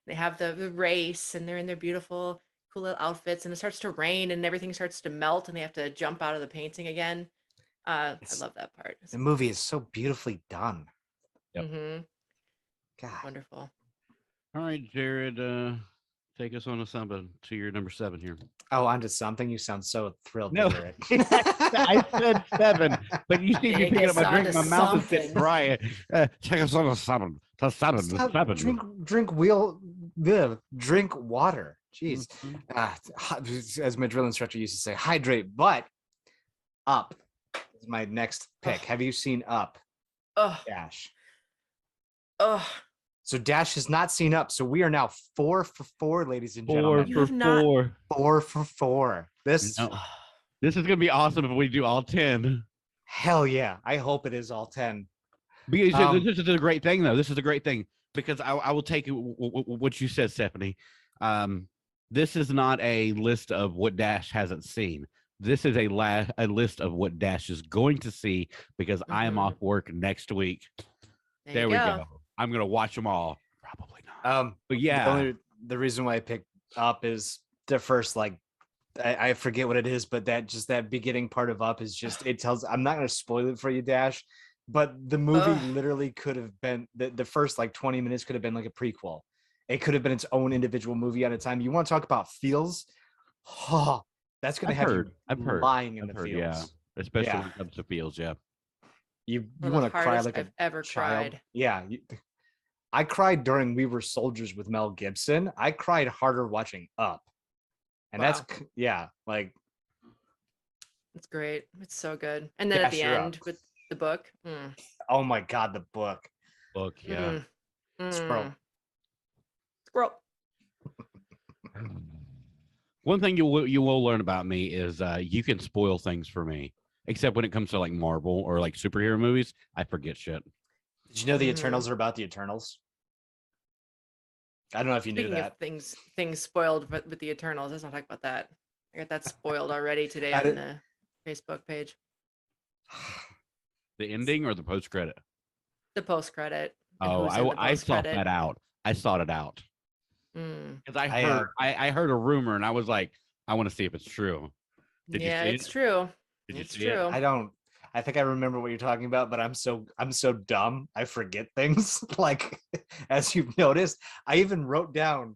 they have the race, and they're in their beautiful, cool little outfits, and it starts to rain and everything starts to melt and they have to jump out of the painting again. I love that part. The movie is so beautifully done. Yep. God, wonderful. All right, Jared, take us on to your number 7 here. Oh, onto something? You sound so thrilled to hear it. I said 7, but you see me picking up my drink, my mouth is getting dry. Take us on to 7. To 7. Stop, 7. Drink water. Jeez. As my drill instructor used to say, hydrate. But Up is my next pick. Have you seen Up? Dash. So Dash has not seen Up. So we are now 4 for 4, ladies and gentlemen. 4 for 4. 4 for 4. This is going to be awesome if we do all 10. Hell yeah. I hope it is all 10. Because this is a great thing, though. This is a great thing. Because I will take what you said, Stephanie. This is not a list of what Dash hasn't seen. This is a list of what Dash is going to see, because I am off work next week. There we go. I'm going to watch them all. Probably not. But yeah. The reason why I picked Up is the first, I forget what it is, but that beginning part of Up is just, it tells, I'm not going to spoil it for you, Dash, but the movie literally could have been, the first 20 minutes could have been like a prequel. It could have been its own individual movie at a time. You want to talk about feels? That's going to have you lying in the feels. Yeah, especially when it comes to feels, yeah. You want to cry like I've ever cried. Yeah. I cried during We Were Soldiers with Mel Gibson. I cried harder watching Up. And that's, it's great. It's so good. And then at the end with the book. Oh my God, the book. Yeah. Squirrel. One thing you will learn about me is you can spoil things for me. except when it comes to like Marvel or like superhero movies, I forget shit. Did you know the Eternals are about the Eternals? I don't know if you knew Speaking that. of things spoiled with the Eternals, let's not talk about that. I got that spoiled already today on the Facebook page. The ending or the post credit? The post credit. Oh, I sought that out. I sought it out because I heard a rumor and I was like, I want to see if it's true. Did you see it's it? true. Did you It's see true. it? I think I remember what you're talking about, but I'm so dumb. I forget things. Like, as you've noticed, I even wrote down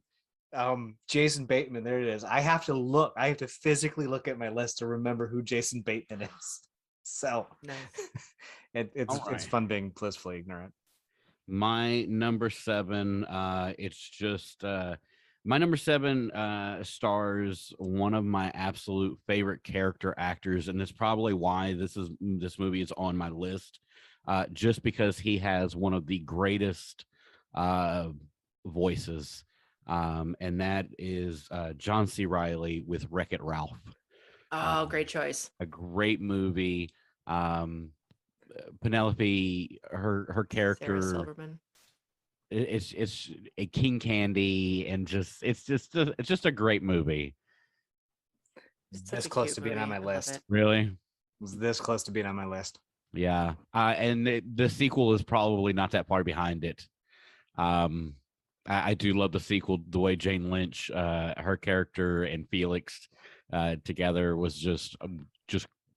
Jason Bateman. There it is. I have to physically look at my list to remember who Jason Bateman is. So Nice. it's fun being blissfully ignorant. My number 7, it's just my number 7 stars one of my absolute favorite character actors, and that's probably why this movie is on my list, just because he has one of the greatest voices, and that is John C. Reilly with Wreck-It Ralph. Oh, great choice. A great movie. Penelope, her character, Sarah Silverman. It's a King Candy, and it's just a great movie. It's this close to being on my list. Really? It was this close to being on my list. Yeah. And the sequel is probably not that far behind it. I do love the sequel. The way Jane Lynch, her character, and Felix together was just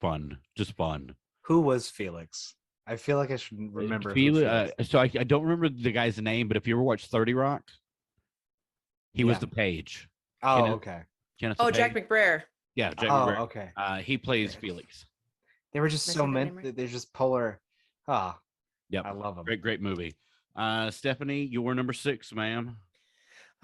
fun. Just fun. Who was Felix? I feel like I should remember. So I don't remember the guy's name, but if you ever watched 30 Rock, he was the page. Oh, okay. Jack McBrayer. Yeah, Jack McBrayer. Okay. He plays Felix. They were just so they're just polar. Yep. I love them. Great movie. Stephanie, you were number 6, ma'am.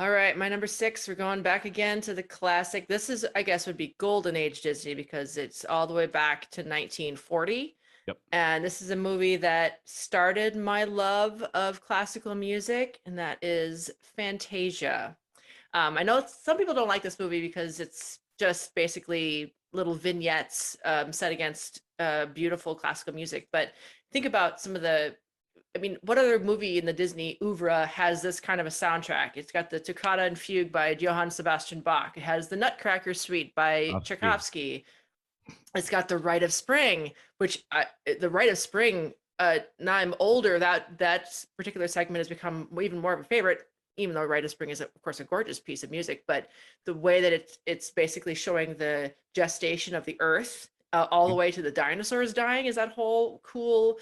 All right, my number 6, we're going back again to the classic. This is, I guess, would be Golden Age Disney because it's all the way back to 1940. Yep. And this is a movie that started my love of classical music, and that is Fantasia. I know some people don't like this movie because it's just basically little vignettes set against beautiful classical music. But think about some of what other movie in the Disney oeuvre has this kind of a soundtrack? It's got the Toccata and Fugue by Johann Sebastian Bach. It has the Nutcracker Suite by Tchaikovsky. It's got the Rite of Spring, which the Rite of Spring, now I'm older, that particular segment has become even more of a favorite, even though Rite of Spring is, of course, a gorgeous piece of music. But the way that it's basically showing the gestation of the earth all the way to the dinosaurs dying is that whole cool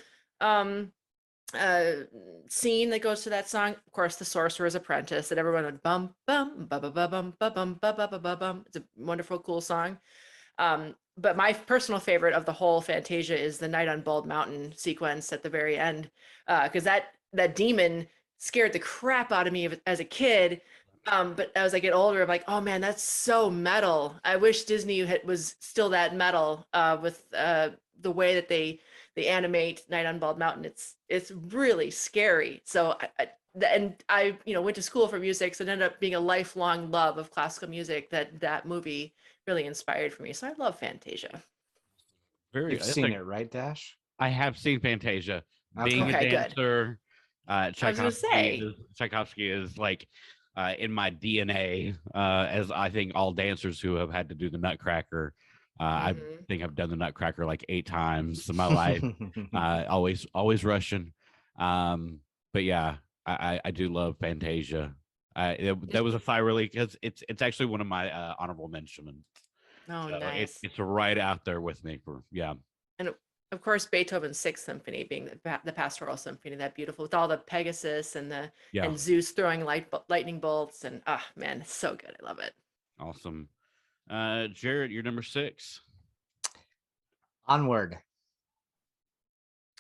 scene that goes to that song. Of course, the Sorcerer's Apprentice that everyone would bum bum ba ba ba bum ba bum ba ba ba ba bum. It's a wonderful, cool song. But my personal favorite of the whole Fantasia is the Night on Bald Mountain sequence at the very end, because that demon scared the crap out of me as a kid. But as I get older, I'm like, oh man, that's so metal. I wish Disney was still that metal with the way that they animate Night on Bald Mountain. It's really scary. So I went to school for music, so it ended up being a lifelong love of classical music that movie really inspired for me. So I love Fantasia. You've seen it, right, Dash? I have seen Fantasia. Being a dancer, Tchaikovsky is like in my DNA, as I think all dancers who have had to do the Nutcracker. I think I've done the Nutcracker like 8 times in my life. Always Russian. But yeah, I do love Fantasia. That was a fire really because it's actually one of my honorable mentions. Oh, so nice. It's right out there with me And of course, Beethoven's Sixth Symphony being the Pastoral Symphony, that beautiful with all the Pegasus and and Zeus throwing lightning bolts, and man, it's so good. I love it. Awesome. Jared, you're number 6. Onward.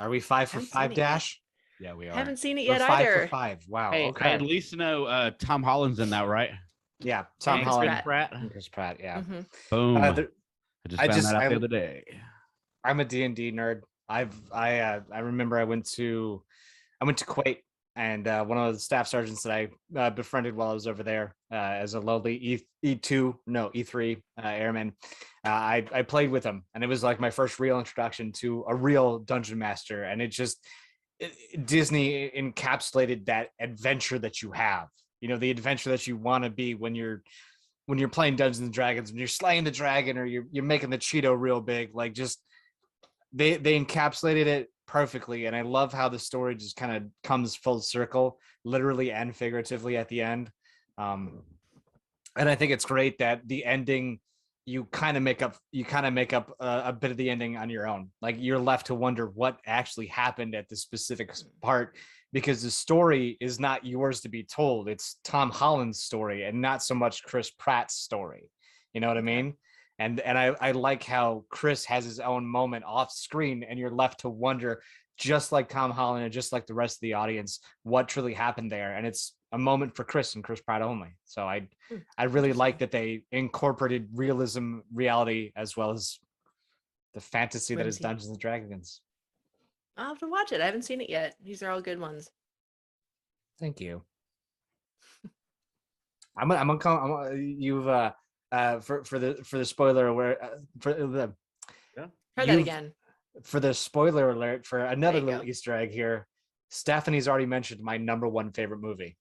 Are we 5 for 5, Dash? Yeah, we are. I haven't seen it yet We're 5 either. for 5. Wow. Hey, okay. I at least know Tom Holland's in that, right? Yeah, Tom Holland. Chris Pratt. Yeah. Mm-hmm. Boom. I just found that out the other day. I'm a D&D nerd. I remember I went to Kuwait and one of the staff sergeants that I befriended while I was over there as a lowly E3 airman. I played with him, and it was like my first real introduction to a real dungeon master, and Disney encapsulated that adventure that you have. The adventure that you want to be when you're playing Dungeons and Dragons, when you're slaying the dragon or you're making the Cheeto real big. Like, just they encapsulated it perfectly, and I love how the story just kind of comes full circle, literally and figuratively at the end. And I think it's great that the ending, you kind of make up a bit of the ending on your own. Like, you're left to wonder what actually happened at the specific part, because the story is not yours to be told. It's Tom Holland's story and not so much Chris Pratt's story. You know what I mean? And I like how Chris has his own moment off screen, and you're left to wonder, just like Tom Holland and just like the rest of the audience, what truly happened there. And it's a moment for Chris and Chris Pratt only. So I really like that they incorporated reality, as well as the fantasy that is Dungeons and Dragons. I'll have to watch it. I haven't seen it yet. These are all good ones. Thank you. I'm gonna call you've for the spoiler alert Try that again. For the spoiler alert for another little Easter egg here. Stephanie's already mentioned my number one favorite movie.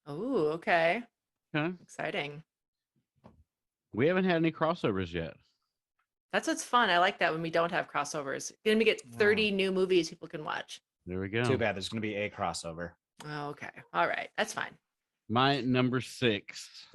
Oh, okay. Huh? Exciting. We haven't had any crossovers yet. That's what's fun. I like that when we don't have crossovers. Then we get 30 new movies people can watch. There we go. Too bad there's going to be a crossover. Oh, okay. All right. That's fine. My number 6.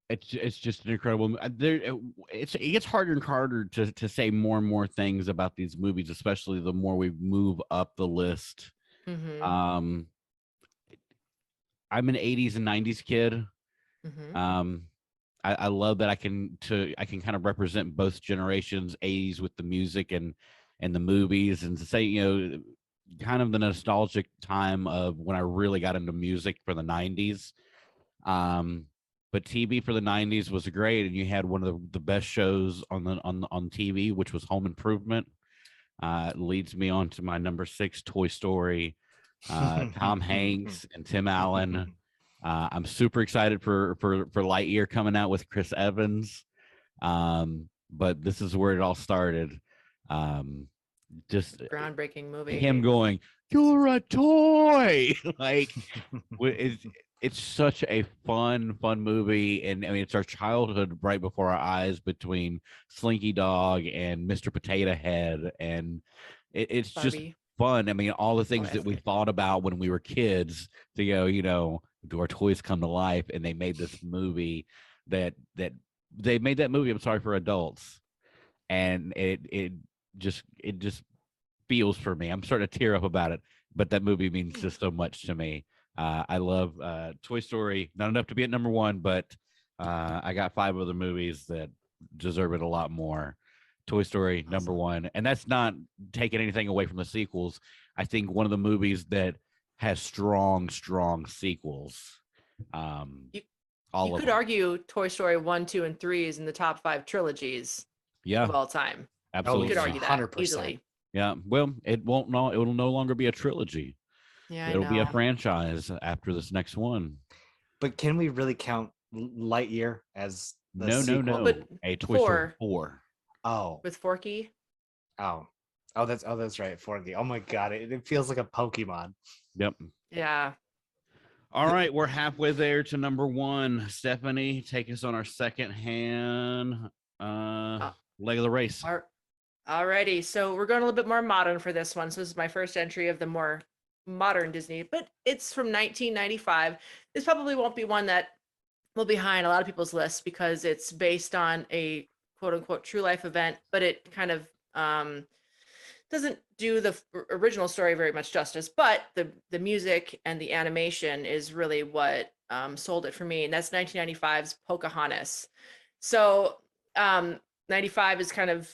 It's just an incredible. It gets harder and harder to say more and more things about these movies, especially the more we move up the list. Mm-hmm. I'm an 80s and 90s kid. Mm-hmm. I love that I can kind of represent both generations, 80s with the music and the movies, and to say, kind of the nostalgic time of when I really got into music for the 90s. But TV for the 90s was great, and you had one of the best shows on TV, which was Home Improvement. It leads me on to my number 6, Toy Story. Tom Hanks and Tim Allen. I'm super excited for Lightyear coming out with Chris Evans. But this is where it all started. Just groundbreaking movie. Him going, "You're a toy!" Like, it's such a fun movie, and I mean, it's our childhood right before our eyes between Slinky Dog and Mr. Potato Head, and it's Barbie. Just fun. I mean, all the things that we thought about when we were kids to go, do our toys come to life? And they made this movie that they made that movie. I'm sorry, for adults, and it just feels for me. I'm starting to tear up about it, but that movie means just so much to me. I love Toy Story, not enough to be at number 1, but I got 5 other movies that deserve it a lot more. Toy Story, awesome. Number 1, and that's not taking anything away from the sequels. I think one of the movies that has strong sequels. You could argue Toy Story 1, 2, and 3 is in the top 5 trilogies of all time. Absolutely, you could argue that 100%. Easily. Yeah, well, it will no longer be a trilogy. Yeah, it'll be a franchise after this next one. But can we really count Lightyear as the sequel? No. But a Toy Story 4. Oh, with Forky. Oh, that's right, Forky. Oh my God, it feels like a Pokemon. Yep. Yeah. All right, we're halfway there to number 1. Stephanie, take us on our second hand leg of the race. Alrighty, so we're going a little bit more modern for this one. So this is my first entry of the more modern Disney, but it's from 1995. This probably won't be one that will be high on a lot of people's lists because it's based on a quote unquote true life event, but it kind of doesn't do the original story very much justice, but the music and the animation is really what sold it for me. And that's 1995's Pocahontas. So 95 is kind of,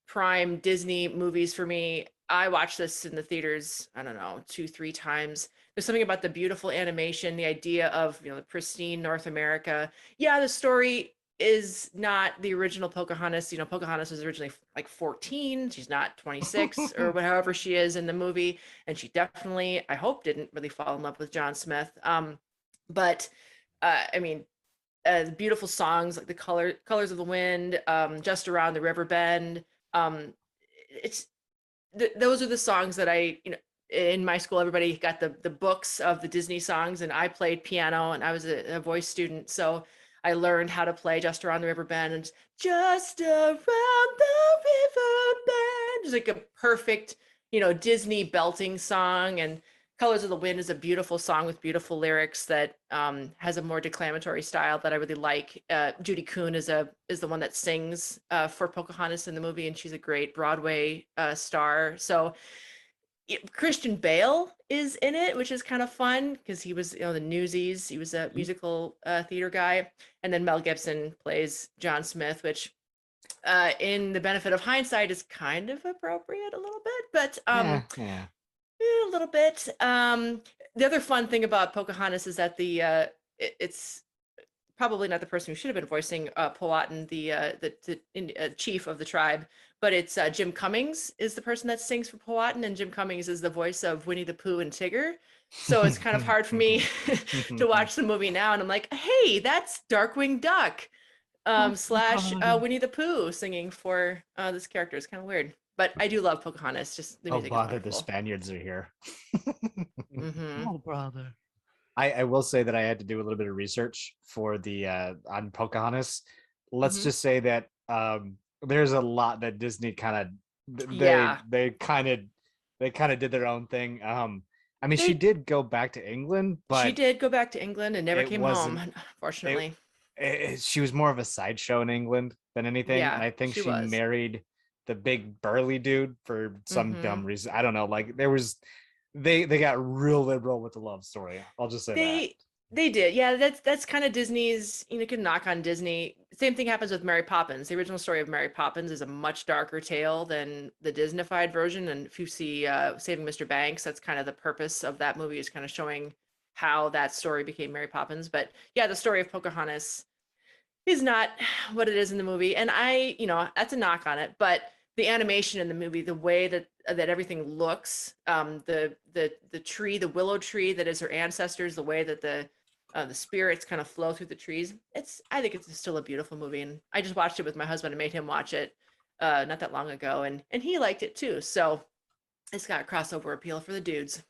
prime Disney movies for me. I watched this in the theaters, I don't know, 2-3 times. There's something about the beautiful animation, the idea of, the pristine North America. Yeah, the story is not the original Pocahontas. You know, Pocahontas was originally like 14. She's not 26 or whatever she is in the movie. And she definitely, I hope, didn't really fall in love with John Smith. But I mean, beautiful songs like the Colors of the Wind, Just Around the River Bend. It's those are the songs that in my school, everybody got the books of the Disney songs, and I played piano, and I was a voice student. So I learned how to play Just Around the River Bend and Just Around the River Bend. It's like a perfect, Disney belting song. And Colors of the Wind is a beautiful song with beautiful lyrics that has a more declamatory style that I really like. Judy Kuhn is the one that sings for Pocahontas in the movie, and she's a great Broadway star. So Christian Bale is in it, which is kind of fun because he was, the Newsies. He was a musical theater guy. And then Mel Gibson plays John Smith, which in the benefit of hindsight is kind of appropriate a little bit, but yeah. A little bit. The other fun thing about Pocahontas is that it's probably not the person who should have been voicing Powhatan, the chief of the tribe, but it's Jim Cummings is the person that sings for Powhatan, and Jim Cummings is the voice of Winnie the Pooh and Tigger. So it's kind of hard for me to watch the movie now, and I'm like, hey, that's Darkwing Duck / Winnie the Pooh singing for this character. It's kind of weird, but I do love Pocahontas. Just the music. Oh, bother, is the Spaniards are here. Oh, brother. I will say that I had to do a little bit of research for the on Pocahontas. Let's just say that there's a lot that Disney kind of they kind of did their own thing. I mean, she did go back to England, but she did go back to England and never came home, unfortunately. She was more of a sideshow in England than anything. Yeah, and I think she married the big burly dude for some dumb reason. I don't know. Like there was. They got real liberal with the love story. I'll just say that. They did. Yeah, that's kind of Disney's, you can knock on Disney. Same thing happens with Mary Poppins. The original story of Mary Poppins is a much darker tale than the Disneyfied version. And if you see Saving Mr. Banks, that's kind of the purpose of that movie, is kind of showing how that story became Mary Poppins. But yeah, the story of Pocahontas is not what it is in the movie. And that's a knock on it. But the animation in the movie, the way that everything looks, the tree, the willow tree that is her ancestors, the way that the spirits kind of flow through the trees, I think it's still a beautiful movie. And I just watched it with my husband and made him watch it not that long ago, and he liked it too. So it's got crossover appeal for the dudes.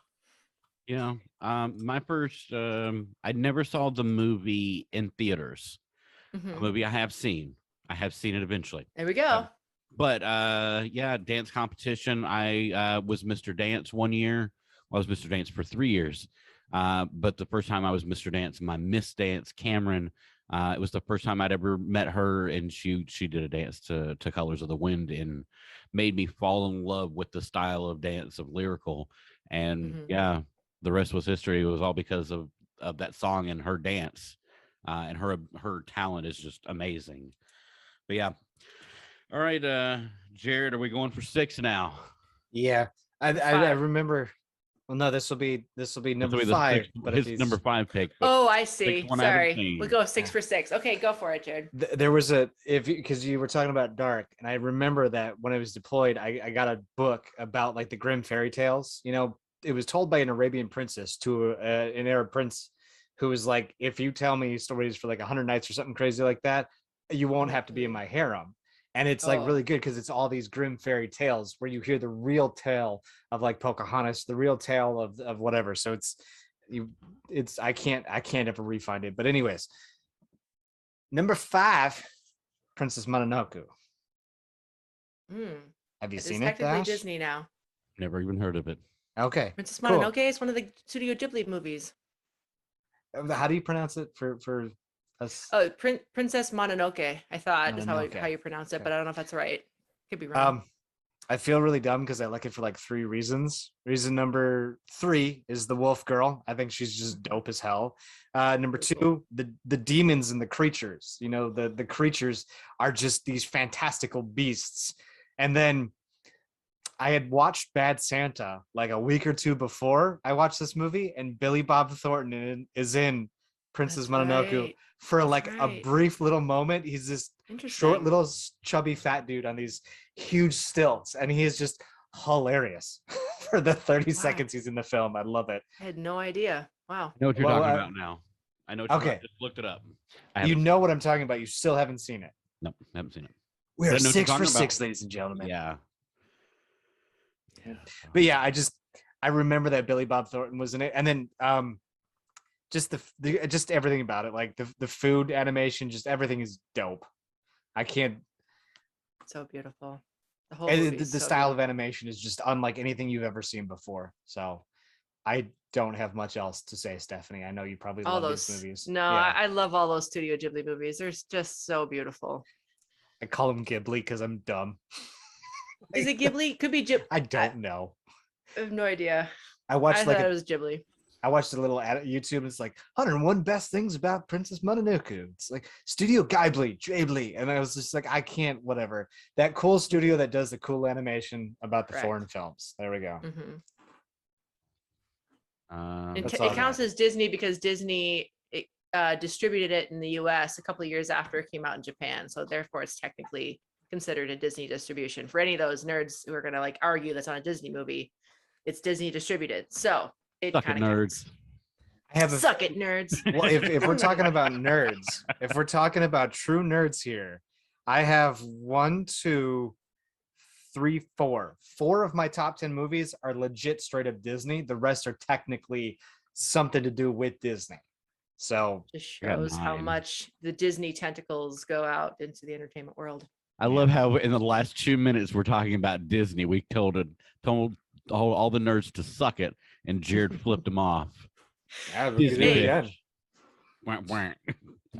Yeah. My first, I never saw the movie in theaters. A movie I have seen it eventually. There we go. But yeah, dance competition. I was Mr. Dance one year. I was Mr. Dance for 3 years. But the first time I was Mr. Dance, my Miss Dance, Cameron, it was the first time I'd ever met her, and she did a dance to Colors of the Wind and made me fall in love with the style of dance of lyrical. And yeah, the rest was history. It was all because of that song and her dance, and her talent is just amazing. But yeah. All right, Jared, are we going for 6 now? Yeah, I remember. Well, no, this will be number 5. But his number 5 pick. Oh, I see. Sorry, we'll go 6 for 6. Okay, go for it, Jared. There was because you were talking about dark, and I remember that when I was deployed, I got a book about like the Grimm fairy tales. It was told by an Arabian princess to an Arab prince, who was like, if you tell me stories for like 100 nights or something crazy like that, you won't have to be in my harem. And it's like really good because it's all these Grimm fairy tales where you hear the real tale of like Pocahontas, the real tale of whatever. So I can't ever re-find it. But anyways, number 5, Princess Mononoke. Have you seen it? Technically Disney now. Never even heard of it. Okay. Princess Mononoke is one of the Studio Ghibli movies. How do you pronounce it for us? Oh, Princess Mononoke, I thought is how you pronounce it, but I don't know if that's right. Could be wrong. I feel really dumb because I like it for like 3 reasons. Reason number 3 is the wolf girl. I think she's just dope as hell. Number 2, the demons and the creatures. The creatures are just these fantastical beasts. And then I had watched Bad Santa like a week or 2 before I watched this movie, and Billy Bob Thornton is in Princess Mononoke for like a brief little moment. He's this short little chubby fat dude on these huge stilts, and he is just hilarious for the 30 seconds he's in the film. I love it. I had no idea. Wow. I know what you're talking about now. I know what you're just looked it up. You know what I'm talking about. You still haven't seen it. No, I haven't seen it. We are 6 for 6, ladies and gentlemen. Yeah. But yeah, I remember that Billy Bob Thornton was in it, and then just just everything about it, like the food animation, just everything is dope. I can't. So beautiful. The whole movie the style of animation is just unlike anything you've ever seen before. So I don't have much else to say, Stephanie. I know you probably love these movies. No, yeah. I love all those Studio Ghibli movies. They're just so beautiful. I call them Ghibli because I'm dumb. Is it Ghibli? Could be Ghibli. I don't know. I have no idea. I thought it was Ghibli. I watched a little ad at YouTube. It's like 101 best things about Princess Mononoke. It's like Studio Ghibli, and I was just like, I can't. Whatever. That cool studio that does the cool animation about the foreign films. There we go. It counts as Disney because Disney distributed it in the U.S. a couple of years after it came out in Japan. So therefore, it's technically considered a Disney distribution. For any of those nerds who are going to like argue that's not a Disney movie, it's Disney distributed. So it kind of nerds. Suck it, nerds. Well, if we're talking about nerds, if we're talking about true nerds here, I have 1, 2, 3, 4. 4 of my top 10 movies are legit straight up Disney. The rest are technically something to do with Disney. So just shows how much the Disney tentacles go out into the entertainment world. I love how in the last 2 minutes we're talking about Disney. We told all the nerds to suck it, and Jared flipped them off. Yeah.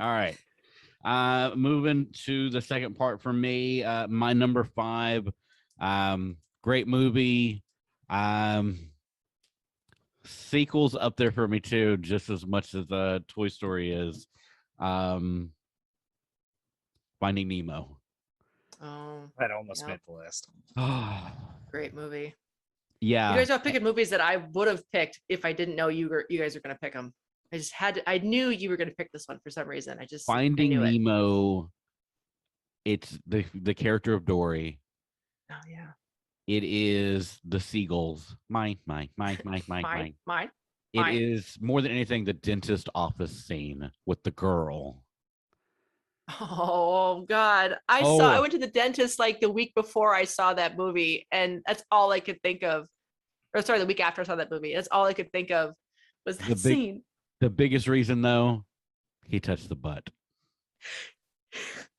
All right. Moving to the second part for me. My number 5. Great movie. Sequels up there for me too, just as much as Toy Story is. Finding Nemo. Oh, that almost made the list. Great movie. Yeah, you guys are picking movies that I would have picked if I didn't know you guys are going to pick them. I knew you were going to pick this one for some reason. Finding Nemo. It's the character of Dory. Oh yeah. It is the seagulls. Mine. It is more than anything the dentist office scene with the girl. Oh God. I went to the dentist like the week before I saw that movie, and that's all I could think of. Or sorry, the week after I saw that movie. That's all I could think of was that scene. The biggest reason though, he touched the butt.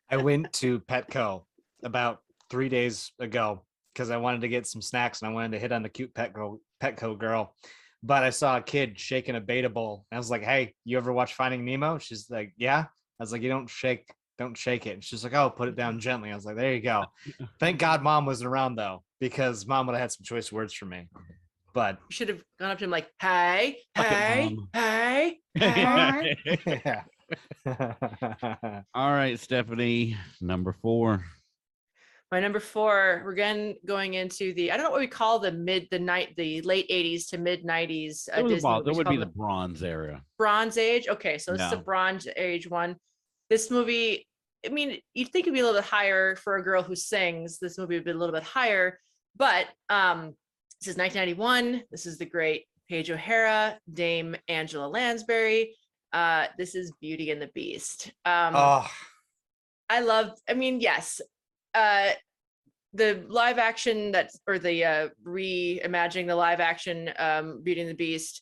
I went to Petco about 3 days ago because I wanted to get some snacks and I wanted to hit on the cute Petco girl. But I saw a kid shaking a beta bowl. And I was like, hey, you ever watch Finding Nemo? She's like, yeah. I was like, you don't shake it. And she's like, oh, put it down gently. I was like, there you go. Thank God mom wasn't around though, because mom would have had some choice words for me. But you should have gone up to him like, hey. Yeah. All right, Stephanie, number 4. My number 4, we're going into the, I don't know what we call the late 80s to mid 90s. That would be the Bronze era. Bronze Age. Okay, so this is the Bronze Age one. This movie, I mean, you'd think it'd be a little bit higher for a girl who sings. This movie would be a little bit higher, but this is 1991. This is the great Paige O'Hara, Dame Angela Lansbury. This is Beauty and the Beast. Yes. The live action reimagining the live action Beauty and the Beast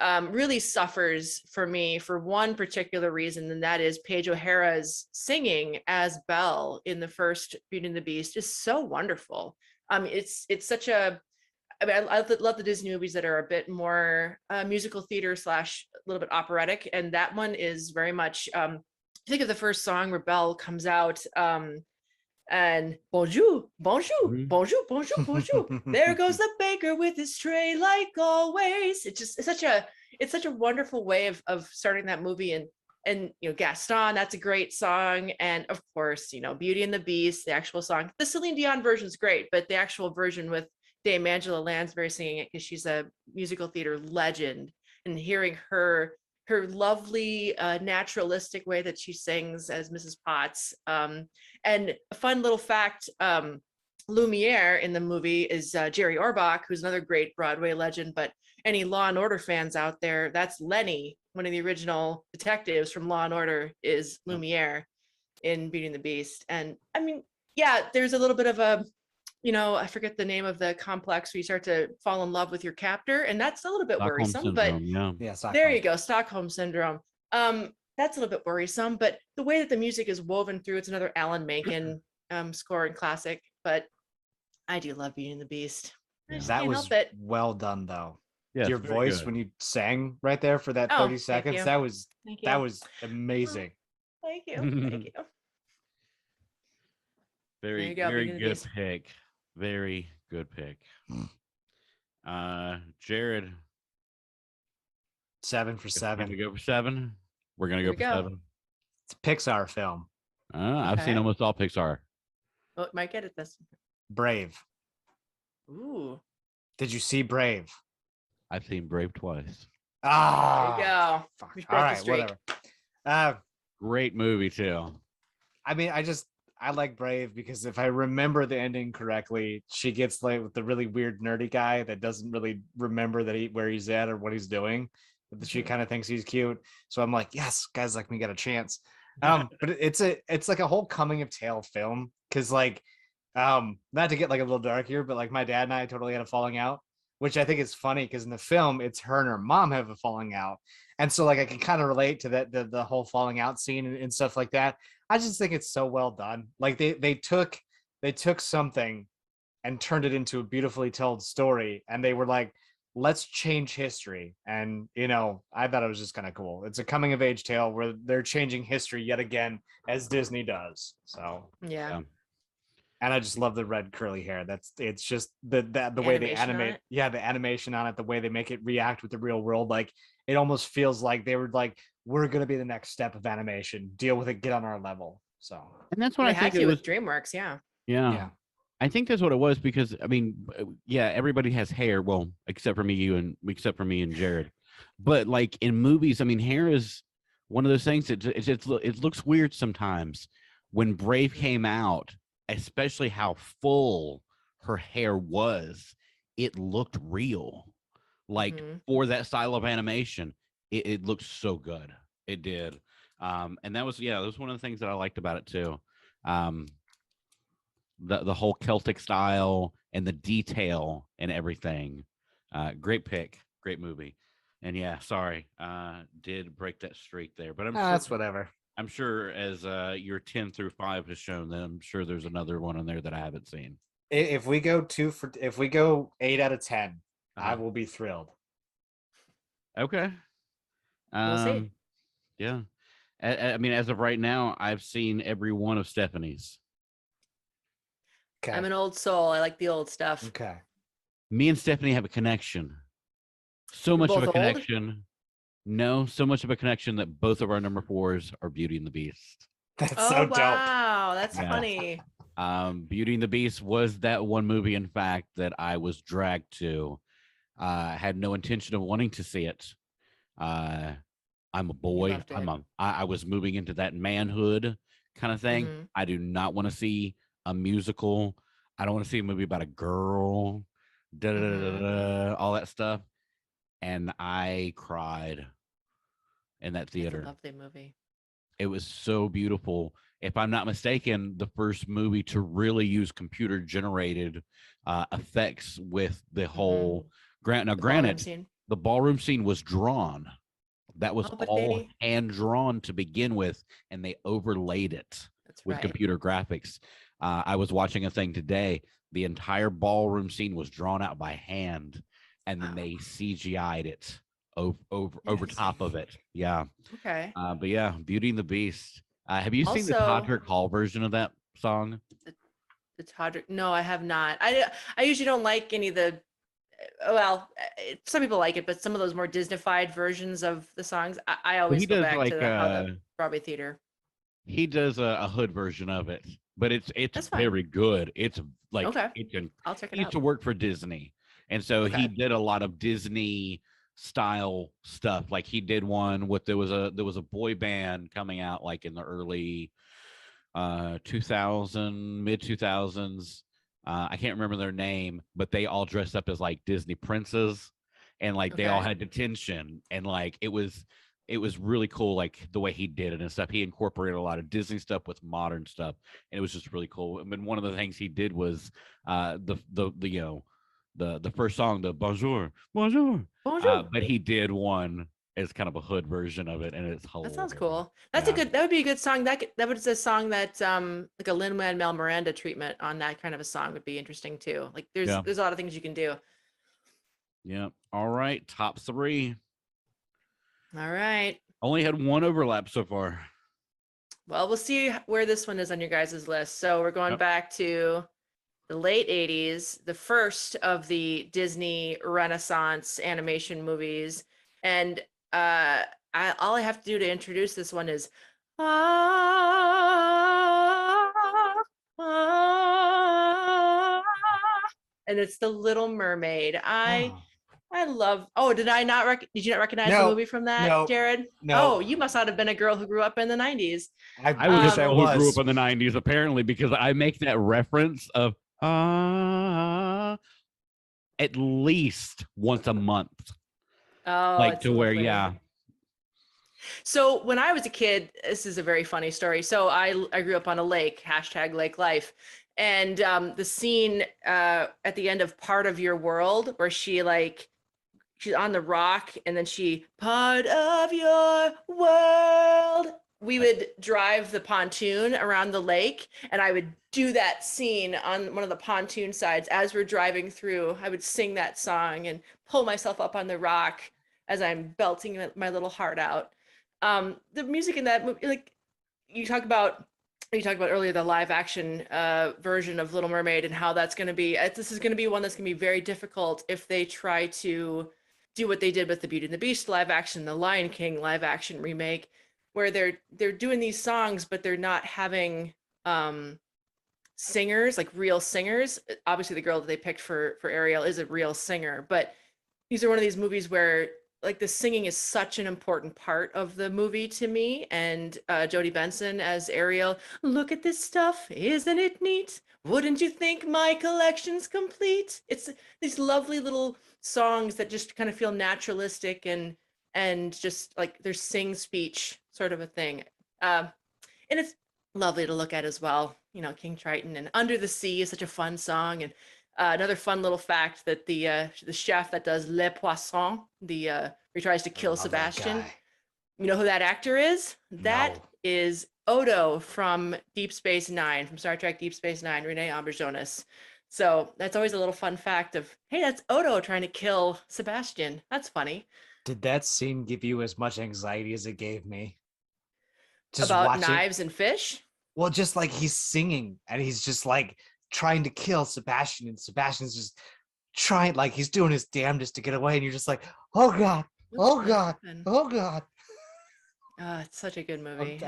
really suffers for me for one particular reason, and that is Paige O'Hara's singing as Belle in the first Beauty and the Beast is so wonderful. It's such a, I love the Disney movies that are a bit more musical theater / a little bit operatic, and that one is very much. Think of the first song where Belle comes out. And bonjour. There goes the baker with his tray, like always. It's such a wonderful way of starting that movie. And Gaston, that's a great song. And of course, Beauty and the Beast, the actual song. The Celine Dion version is great, but the actual version with Dame Angela Lansbury singing it, because she's a musical theater legend, and hearing her her lovely naturalistic way that she sings as Mrs. Potts. And a fun little fact, Lumiere in the movie is Jerry Orbach, who's another great Broadway legend, but any Law and Order fans out there, that's Lenny, one of the original detectives from Law and Order, is Lumiere in Beauty and the Beast. And I mean, yeah, there's a little bit of a, I forget the name of the complex where you start to fall in love with your captor, and that's a little bit Stockholm worrisome, syndrome, but Stockholm. There you go, Stockholm syndrome. That's a little bit worrisome, but the way that the music is woven through, it's another Alan Menken score and classic, but I do love Beauty and the Beast. That was well done, though. Yeah, your voice when you sang right there for that 30 seconds, that was amazing. Thank you. Thank you. Very good pick. Very good pick. Jared. 7 for 7. To go for 7. We're gonna go for 7. It's a Pixar film. I've seen almost all Pixar. Well, it might get it this. Brave. Ooh. Did you see Brave? I've seen Brave twice. Ah. There you go. Fuck. All right, whatever. Great movie too. I mean, I like Brave because if I remember the ending correctly, she gets like with the really weird nerdy guy that doesn't really remember where he's at or what he's doing. But she kind of thinks he's cute. So I'm like, yes, guys like me get a chance. But it's like a whole coming of tale film. Cause like, not to get like a little dark here, but like my dad and I totally had a falling out, which I think is funny because in the film, it's her and her mom have a falling out. And so like I can kind of relate to that the whole falling out scene and stuff like that. I just think it's so well done. Like they took something and turned it into a beautifully told story, and they were like, let's change history. And I thought it was just kind of cool. It's a coming of age tale where they're changing history yet again, as Disney does. So yeah. And I just love the red curly hair. It's just the way they animate. Yeah, the animation on it, the way they make it react with the real world. Like it almost feels like they were like, we're gonna be the next step of animation. Deal with it, get on our level. So and that's what I think it was with DreamWorks, yeah. I think that's what it was because I mean, yeah, everybody has hair. Well, except for me and Jared. But like in movies, I mean, hair is one of those things that it looks weird sometimes. When Brave came out, especially how full her hair was, it looked real. Like for that style of animation, it looked so good. It did. And that was one of the things that I liked about it too. The whole Celtic style and the detail and everything. Great pick, great movie. And yeah, sorry, did break that streak there, but I'm sure that's whatever. I'm sure as your 10 through 5 has shown, that I'm sure there's another one in there that I haven't seen. If we go 8 out of 10, I will be thrilled. Okay. We'll see. Yeah. I mean, as of right now, I've seen every one of Stephanie's. Okay. I'm an old soul. I like the old stuff. Okay. Me and Stephanie have a connection. So much of a connection. No, so much of a connection that both of our number 4s are Beauty and the Beast. That's so dope. Wow, that's funny. Beauty and the Beast was that one movie, in fact, that I was dragged to. Had no intention of wanting to see it. I'm a boy. I was moving into that manhood kind of thing. I do not want to see a musical. I don't want to see a movie about a girl, all that stuff. And I cried in that theater. It's a lovely movie. It was so beautiful. If I'm not mistaken, the first movie to really use computer generated effects with the whole granted, the ballroom scene was drawn. That was all hand drawn to begin with, and they overlaid it with computer graphics. I was watching a thing today. The entire ballroom scene was drawn out by hand, and then they CGI'd it over top of it. Yeah. Okay. But yeah, Beauty and the Beast. Have you seen the Todrick Hall version of that song? The Todrick? No, I have not. I usually don't like any of the. Well, some people like it, but some of those more Disney-fied versions of the songs, I always go back to the Broadway theater. He does a hood version of it, but it's very good. It's like I'll check it out. He used to work for Disney, and so he did a lot of Disney style stuff. Like he did one with there was a boy band coming out like in the early 2000 mid 2000s. I can't remember their name, but they all dressed up as like Disney princes, and like they all had detention, and like it was really cool, like the way he did it and stuff. He incorporated a lot of Disney stuff with modern stuff, and it was just really cool. I mean, one of the things he did was the first song, the bonjour, bonjour, but he did one as kind of a hood version of it, and it's hilarious. That sounds cool. That would be a good song. That was a song that like a Lin-Manuel Miranda treatment on that kind of a song would be interesting too. Like there's a lot of things you can do. Yeah. All right. Top 3. All right. Only had one overlap so far. Well, we'll see where this one is on your guys' list. So we're going back to the late 80s, the first of the Disney Renaissance animation movies. And all I have to do to introduce this one is and it's The Little Mermaid. I love. Did you not recognize the movie from that, Jared? No. Oh, you must not have been a girl who grew up in the 90s. I was a girl who grew up in the 90s, apparently, because I make that reference of at least once a month. Oh, like to where, lovely. So when I was a kid, this is a very funny story. So I grew up on a lake, #lake life. And the scene at the end of Part of Your World, where she's on the rock and then part of your world. We would drive the pontoon around the lake, and I would do that scene on one of the pontoon sides as we're driving through. I would sing that song and pull myself up on the rock as I'm belting my little heart out. The music in that movie, like you talked about earlier, the live action version of Little Mermaid and how that's going to be. This is going to be one that's going to be very difficult if they try to do what they did with the Beauty and the Beast live action, the Lion King live action remake, where they're doing these songs, but they're not having singers, like real singers. Obviously, the girl that they picked for Ariel is a real singer, but these are one of these movies where like the singing is such an important part of the movie to me. And Jodie Benson as Ariel, look at this stuff, isn't it neat? Wouldn't you think my collection's complete? It's these lovely little songs that just kind of feel naturalistic and just like their sing speech sort of a thing. And it's lovely to look at as well. You know, King Triton and Under the Sea is such a fun song. And another fun little fact that the chef that does Le Poisson, he tries to kill Sebastian. You know who that actor is? That is Odo from Deep Space Nine, from Star Trek Deep Space Nine, Rene Auberjonois. So that's always a little fun fact of, hey, that's Odo trying to kill Sebastian. That's funny. Did that scene give you as much anxiety as it gave me? Just about watching knives and fish? Well, just like he's singing and he's just like trying to kill Sebastian, and Sebastian's just trying, like he's doing his damnedest to get away, and you're just like, oh God, oh God, oh God. It's such a good movie.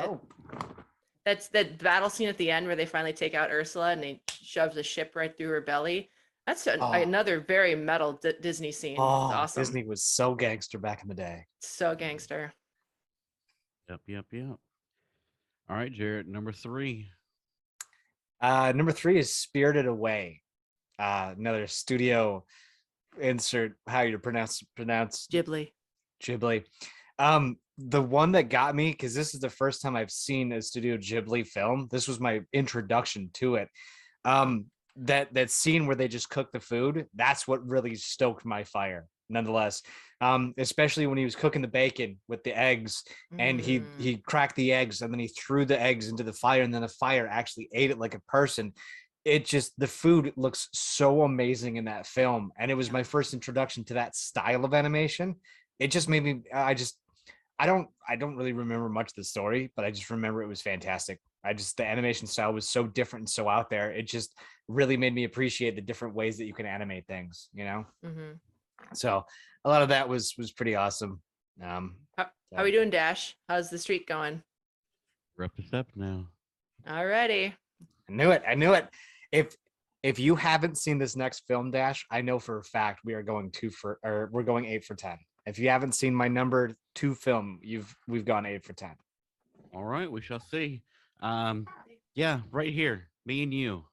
That's that battle scene at the end where they finally take out Ursula and he shoves the ship right through her belly. That's another very metal Disney scene. It's awesome. Disney was so gangster back in the day. So gangster. Yep. All right, Jared, number 3. Number 3 is Spirited Away. Another studio insert how you pronounce Ghibli. The one that got me, because this is the first time I've seen a Studio Ghibli film. This was my introduction to it. That scene where they just cook the food, that's what really stoked my fire. Nonetheless, especially when he was cooking the bacon with the eggs, and he cracked the eggs and then he threw the eggs into the fire, and then the fire actually ate it like a person. It just, the food looks so amazing in that film, and it was my first introduction to that style of animation. It just made me, I don't really remember much of the story, but I just remember it was fantastic. The animation style was so different and so out there. It just really made me appreciate the different ways that you can animate things, you know? So a lot of that was pretty awesome. How are we doing, Dash? How's the streak going? We're up to 7 now. Alrighty. I knew it. If you haven't seen this next film, Dash, I know for a fact we're going 8 for 10. If you haven't seen my number 2 film, we've gone 8 for 10. All right, we shall see. Yeah, right here, me and you.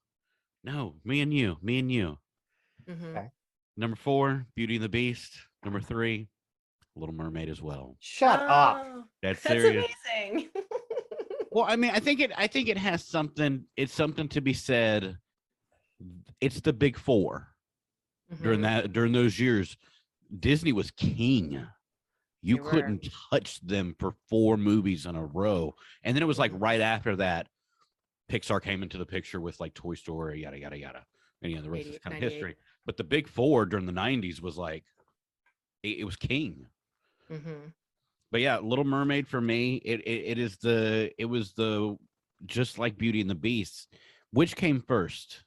No, me and you. Mm-hmm. Okay. Number 4, Beauty and the Beast. Number 3, Little Mermaid as well. Shut up. That's That's serious. amazing. Well, I mean, I think it has something. It's something to be said. It's the big 4. During those years, Disney was king. You couldn't touch them for 4 movies in a row. And then it was like right after that, Pixar came into the picture with like Toy Story, yada, yada, yada. And the rest is kind of history. But the big 4 during the 90s was like, it was king. Mm-hmm. But yeah, Little Mermaid for me, it was the just like Beauty and the Beast. Which came first?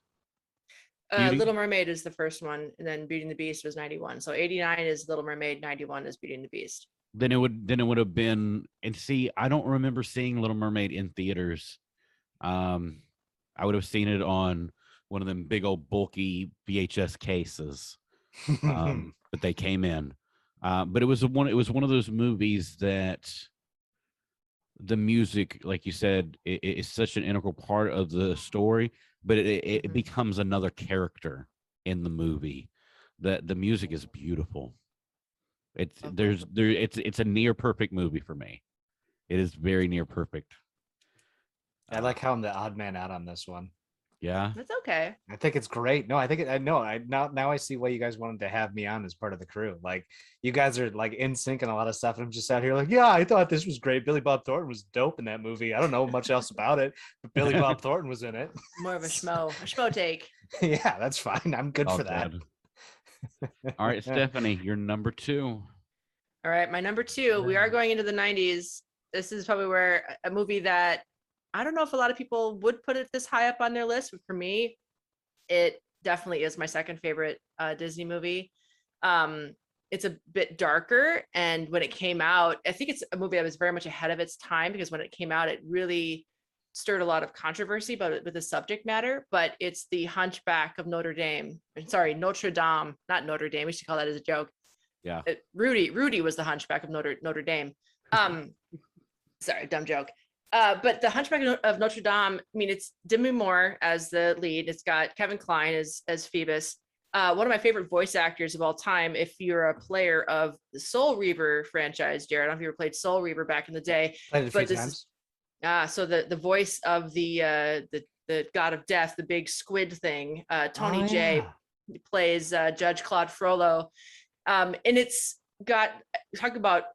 Little Mermaid is the first one, and then Beauty and the Beast was 91. So 89 is Little Mermaid, 91 is Beauty and the Beast. Then it would have been, and see, I don't remember seeing Little Mermaid in theaters. I would have seen it on one of them big old bulky VHS cases. But they came in. But it was one of those movies that the music, like you said, is such an integral part of the story, but it becomes another character in the movie. The music is beautiful. It's a near perfect movie for me. It is very near perfect. I like how I'm the odd man out on this one. Yeah, That's okay. I think it's great. No, I think now I see why you guys wanted to have me on as part of the crew. Like, you guys are like in sync and a lot of stuff, and I'm just out here like, yeah, I thought this was great. Billy Bob Thornton was dope in that movie. I don't know much else about it, but Billy Bob Thornton was in it. More of a schmo take. Yeah, that's fine. I'm good for that. All right, Stephanie, you're number 2. All right, my number 2. We are going into the 90s. This is probably where a movie that I don't know if a lot of people would put it this high up on their list, but for me, it definitely is my second favorite Disney movie. It's a bit darker, and when it came out, I think it's a movie that was very much ahead of its time, because when it came out, it really stirred a lot of controversy with the subject matter. But it's The Hunchback of Notre Dame. Sorry, Notre Dame, not Notre Dame. We should call that as a joke. Yeah. Rudy was the Hunchback of Notre Dame. Sorry, dumb joke. But The Hunchback of Notre Dame, I mean, it's Demi Moore as the lead. It's got Kevin Kline as Phoebus. One of my favorite voice actors of all time, if you're a player of the Soul Reaver franchise, Jared. I don't know if you ever played Soul Reaver back in the day. Played it a few times. So the voice of the god of death, the big squid thing, Tony Jay plays Judge Claude Frollo. And it's got, talk about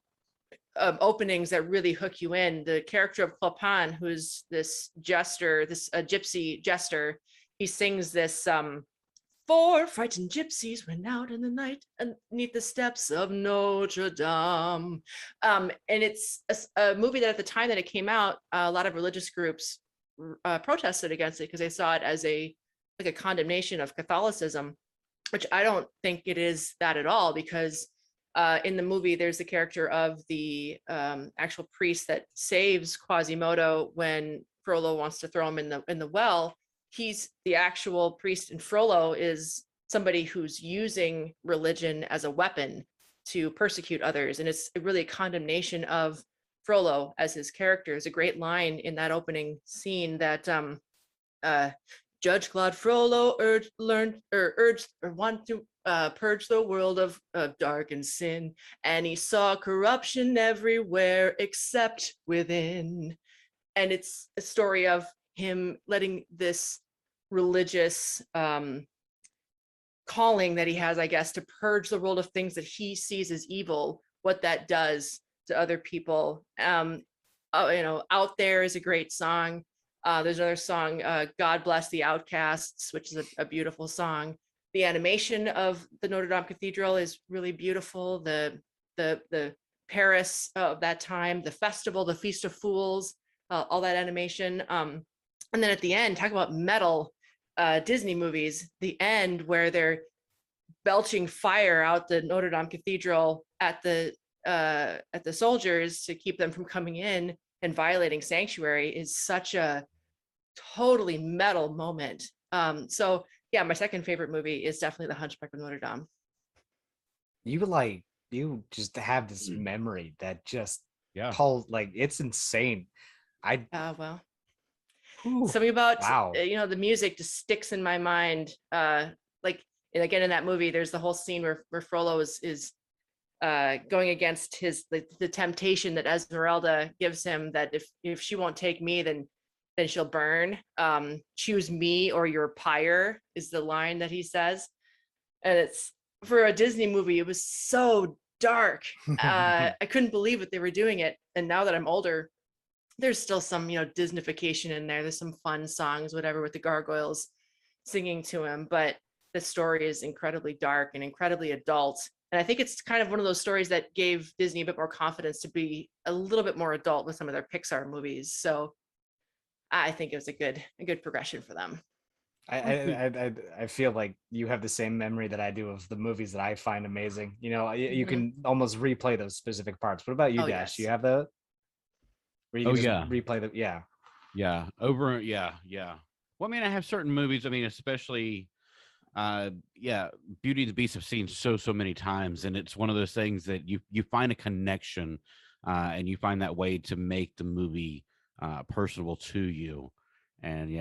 openings that really hook you in. The character of Clopin, who's this jester, this gypsy jester, he sings this 4 frightened gypsies went out in the night underneath the steps of Notre Dame. And it's a movie that at the time that it came out, a lot of religious groups protested against it because they saw it as a condemnation of Catholicism, which I don't think it is that at all, because in the movie, there's the character of the actual priest that saves Quasimodo when Frollo wants to throw him in the well. He's the actual priest, and Frollo is somebody who's using religion as a weapon to persecute others. And it's really a condemnation of Frollo as his character. There's a great line in that opening scene that Judge Claude Frollo wanted to purge the world of dark and sin, and he saw corruption everywhere except within. And it's a story of him letting this religious calling that he has, I guess, to purge the world of things that he sees as evil, what that does to other people. Out There is a great song. There's another song, God Bless the Outcasts, which is a beautiful song. The animation of the Notre Dame Cathedral is really beautiful. The Paris of that time, the festival, the Feast of Fools, all that animation. And then at the end, talk about metal Disney movies, the end where they're belching fire out the Notre Dame Cathedral at the soldiers to keep them from coming in and violating sanctuary is such a totally metal moment. So yeah, my second favorite movie is definitely The Hunchback of Notre Dame. You you just have this memory that just like it's insane. Well, something about wow. The music just sticks in my mind. Like, and again, in that movie, there's the whole scene where Frollo is going against the temptation that Esmeralda gives him, that if she won't take me, then she'll burn. Choose me or your pyre is the line that he says. And it's, for a Disney movie, it was so dark. I couldn't believe what they were doing it. And now that I'm older, there's still some, Disneyfication in there. There's some fun songs, whatever, with the gargoyles singing to him. But the story is incredibly dark and incredibly adult. And I think it's kind of one of those stories that gave Disney a bit more confidence to be a little bit more adult with some of their Pixar movies. So I think it was a good progression for them. I feel like you have the same memory that I do of the movies that I find amazing. You can almost replay those specific parts. What about you, Dash? Yes. You have the where you can replay the yeah. Well, I mean, I have certain movies. I mean, especially Beauty and the Beast I've seen so many times, and it's one of those things that you find a connection, and you find that way to make the movie personable to you. And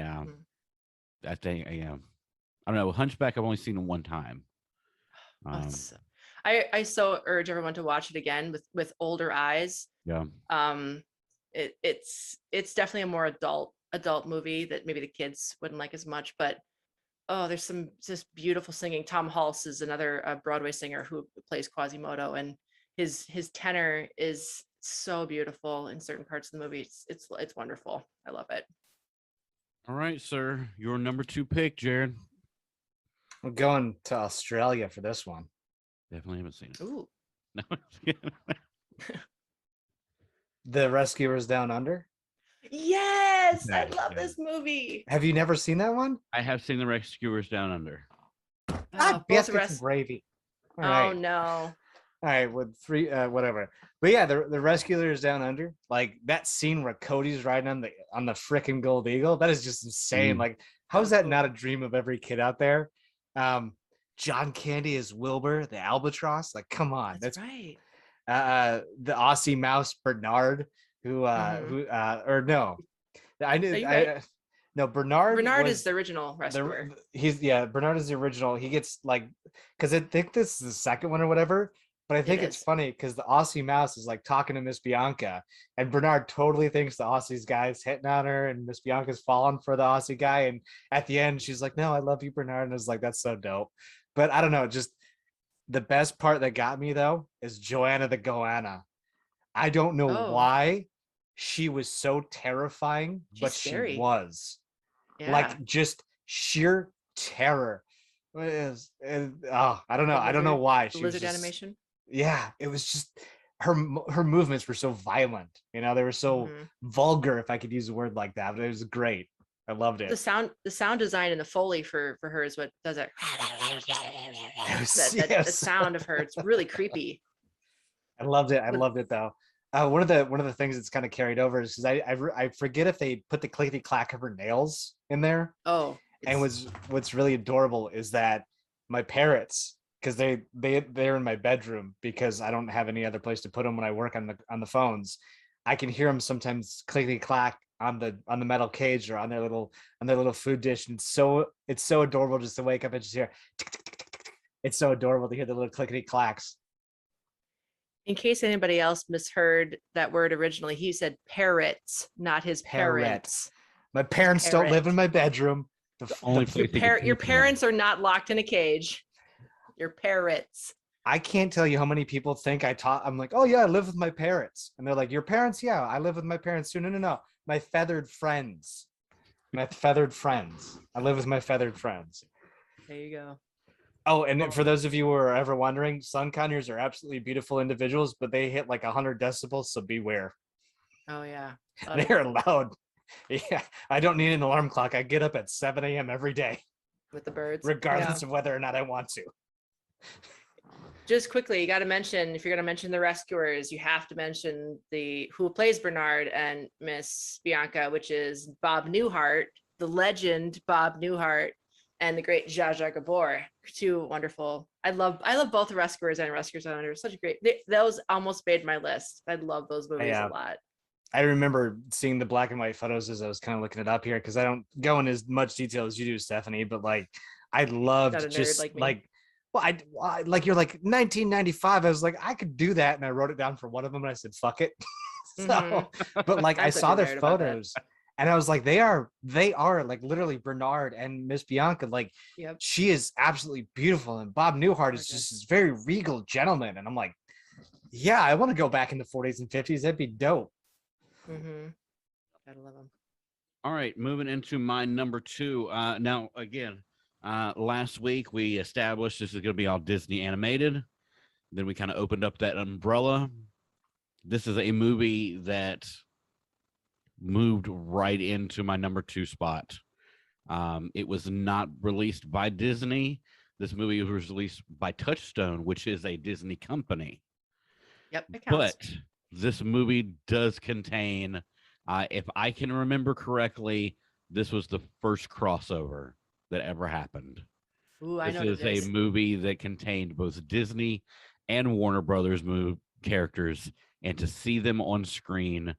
I think I don't know, Hunchback I've only seen it one time. I so urge everyone to watch it again with older eyes. It's definitely a more adult movie that maybe the kids wouldn't like as much, but there's some just beautiful singing. Tom Hulce is another Broadway singer who plays Quasimodo, and his tenor is so beautiful in certain parts of the movie. It's wonderful. I love it. All right, sir. Your number 2 pick, Jared. I'm going to Australia for this one. Definitely haven't seen it. Ooh. No. The Rescuers Down Under? Yes, I love this movie. Have you never seen that one? I have seen The Rescuers Down Under. Biscuits and gravy. All right. No. All right, with 3 whatever. But yeah, the Rescuers Down Under, like that scene where Cody's riding on the frickin' Gold Eagle, that is just insane. Like, how is that not a dream of every kid out there? John Candy is Wilbur the albatross. Like, come on, that's right. The Aussie mouse Bernard, Bernard is the original rescuer. Bernard is the original. He gets like, because I think this is the second one or whatever. But I think it's funny because the Aussie mouse is like talking to Miss Bianca, and Bernard totally thinks the Aussie's guy's hitting on her, and Miss Bianca's falling for the Aussie guy. And at the end, she's like, "No, I love you, Bernard." And I was like, "That's so dope." But I don't know, just the best part that got me though is Joanna the Goanna. I don't know why she was so terrifying, but scary. She was like just sheer terror. I don't know. I don't know why. She lizard animation. Yeah, it was just her movements were so violent. They were so vulgar, if I could use a word like that. But it was great. I loved it. The sound design and the Foley for her is what does it. That sound of her, it's really creepy. I loved it. I loved it though. One of the things that's kind of carried over is I forget if they put the clickety clack of her nails in there. And what's really adorable is that my parrots, because they're in my bedroom because I don't have any other place to put them when I work on the phones. I can hear them sometimes clickety clack on the metal cage or on their little food dish, and it's so adorable just to wake up and just hear. It's so adorable to hear the little clickety clacks. In case anybody else misheard that word originally, he said parrots, not his parents. My parents don't live in my bedroom. Your parents are not locked in a cage. Your parrots. I can't tell you how many people think I'm like, oh yeah, I live with my parents. And they're like, your parents? Yeah, I live with my parents too. No. My feathered friends. I live with my feathered friends. There you go. Oh, and for those of you who are ever wondering, sun conures are absolutely beautiful individuals, but they hit like 100 decibels, so beware. Oh yeah. They're loud. Yeah, I don't need an alarm clock. I get up at 7 a.m. every day. With the birds. Regardless of whether or not I want to. Just quickly, you got to mention, if you're going to mention the rescuers, you have to mention who plays Bernard and Miss Bianca, which is Bob Newhart, the legend Bob Newhart. and the great Zsa Zsa Gabor. Two wonderful. I love both the Rescuers and Rescuers Down. Such a great. Those almost made my list. I love those movies a lot. I remember seeing the black and white photos as I was kind of looking it up here, because I don't go in as much detail as you do, Stephanie. But like, I loved just like well, I like you're like 1995. I was like, I could do that, and I wrote it down for one of them, and I said, "Fuck it." So, but like, I saw their photos, and I was like, they are like literally Bernard and Miss Bianca. Like, she is absolutely beautiful, and Bob Newhart is just this very regal gentleman. And I'm like, yeah, I want to go back in the 40s and 50s. That'd be dope. Gotta love them. All right, moving into my number 2. Now, again, last week we established this is going to be all Disney animated. Then we kind of opened up that umbrella. This is a movie that moved right into my number 2 spot. It was not released by Disney. This movie was released by Touchstone, which is a Disney company. Yep, it counts. But this movie does contain, if I can remember correctly, this was the first crossover that ever happened. Ooh, I know this is a movie that contained both Disney and Warner Brothers characters, and to see them on screen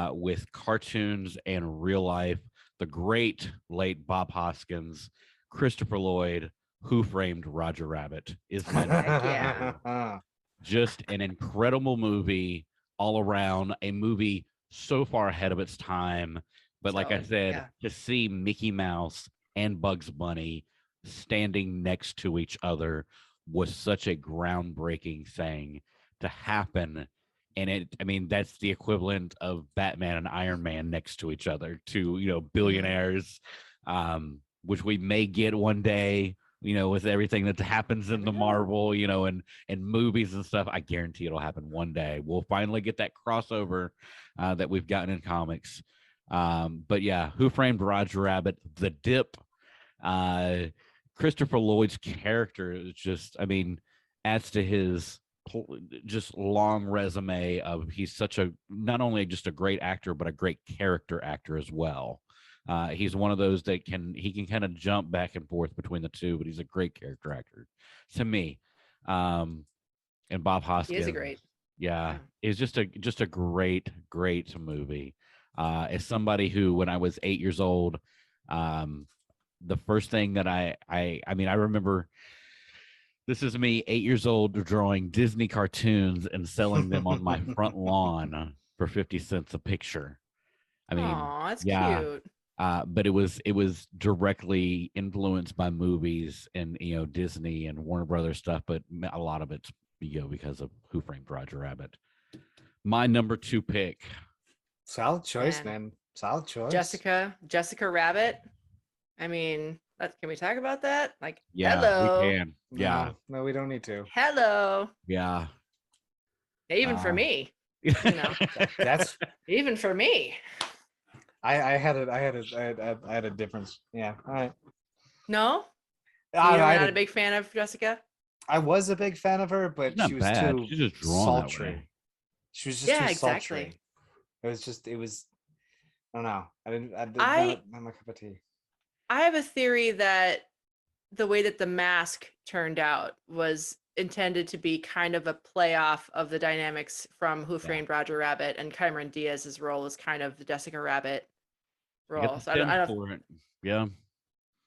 with cartoons and real life, the great late Bob Hoskins, Christopher Lloyd, Who Framed Roger Rabbit is my number 2. Just an incredible movie all around, a movie so far ahead of its time. But like I said, to see Mickey Mouse and Bugs Bunny standing next to each other was such a groundbreaking thing to happen. And I mean, that's the equivalent of Batman and Iron Man next to each other, to, billionaires, which we may get one day, with everything that happens in the Marvel, and movies and stuff. I guarantee it'll happen one day. We'll finally get that crossover that we've gotten in comics. But yeah, Who Framed Roger Rabbit, The Dip, Christopher Lloyd's character is just, adds to his just long resume of he's such a, not only just a great actor, but a great character actor as well. He's one of those that can kind of jump back and forth between the two, but he's a great character actor to me. And Bob Hoskins, he is a great, is just a great movie. As somebody who, when I was 8 years old, the first thing that I remember, this is me 8 years old drawing Disney cartoons and selling them on my front lawn for 50 cents a picture. Aw, that's cute. But it was directly influenced by movies and Disney and Warner Brothers stuff, but a lot of it's because of Who Framed Roger Rabbit. My number 2 pick. Solid choice, man. Solid choice. Jessica Rabbit. Can we talk about that? Hello. We can. Yeah. No, we don't need to. Hello. Yeah. Even for me. That's even for me. I had a difference. Yeah. All right. No? You're not a big fan of Jessica? I was a big fan of her, but she was too She's just sultry. She was just too exactly. sultry. It was I don't know. Not my cup of tea. I have a theory that the way that The Mask turned out was intended to be kind of a playoff of the dynamics from Who Framed Roger Rabbit, and Cameron Diaz's role is kind of the Jessica Rabbit role. So I don't for it. Yeah.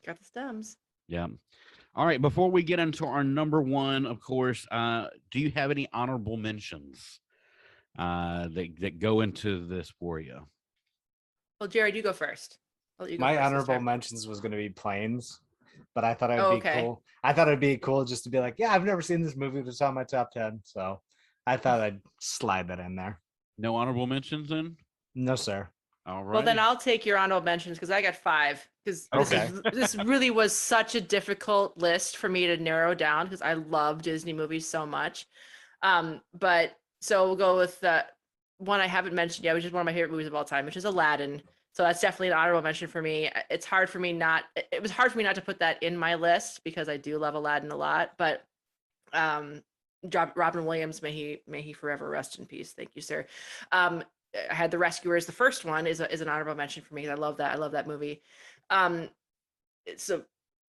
Got the stems. Yeah. All right. Before we get into our number 1, of course, do you have any honorable mentions that go into this for you? Well, Jared, you go first. My honorable mentions was going to be Planes, but I thought it would be cool. I thought it'd be cool just to be like, yeah, I've never seen this movie, but it's on my top 10. So I thought I'd slide that in there. No honorable mentions then? No, sir. All right. Well, then I'll take your honorable mentions because I got 5. Because this really was such a difficult list for me to narrow down because I love Disney movies so much. But so we'll go with the one I haven't mentioned yet, which is one of my favorite movies of all time, which is Aladdin. So that's definitely an honorable mention for me. It was hard for me not to put that in my list because I do love Aladdin a lot. But Robin Williams, may he forever rest in peace. Thank you, sir. I had The Rescuers. The first one is an honorable mention for me. I love that. I love that movie. So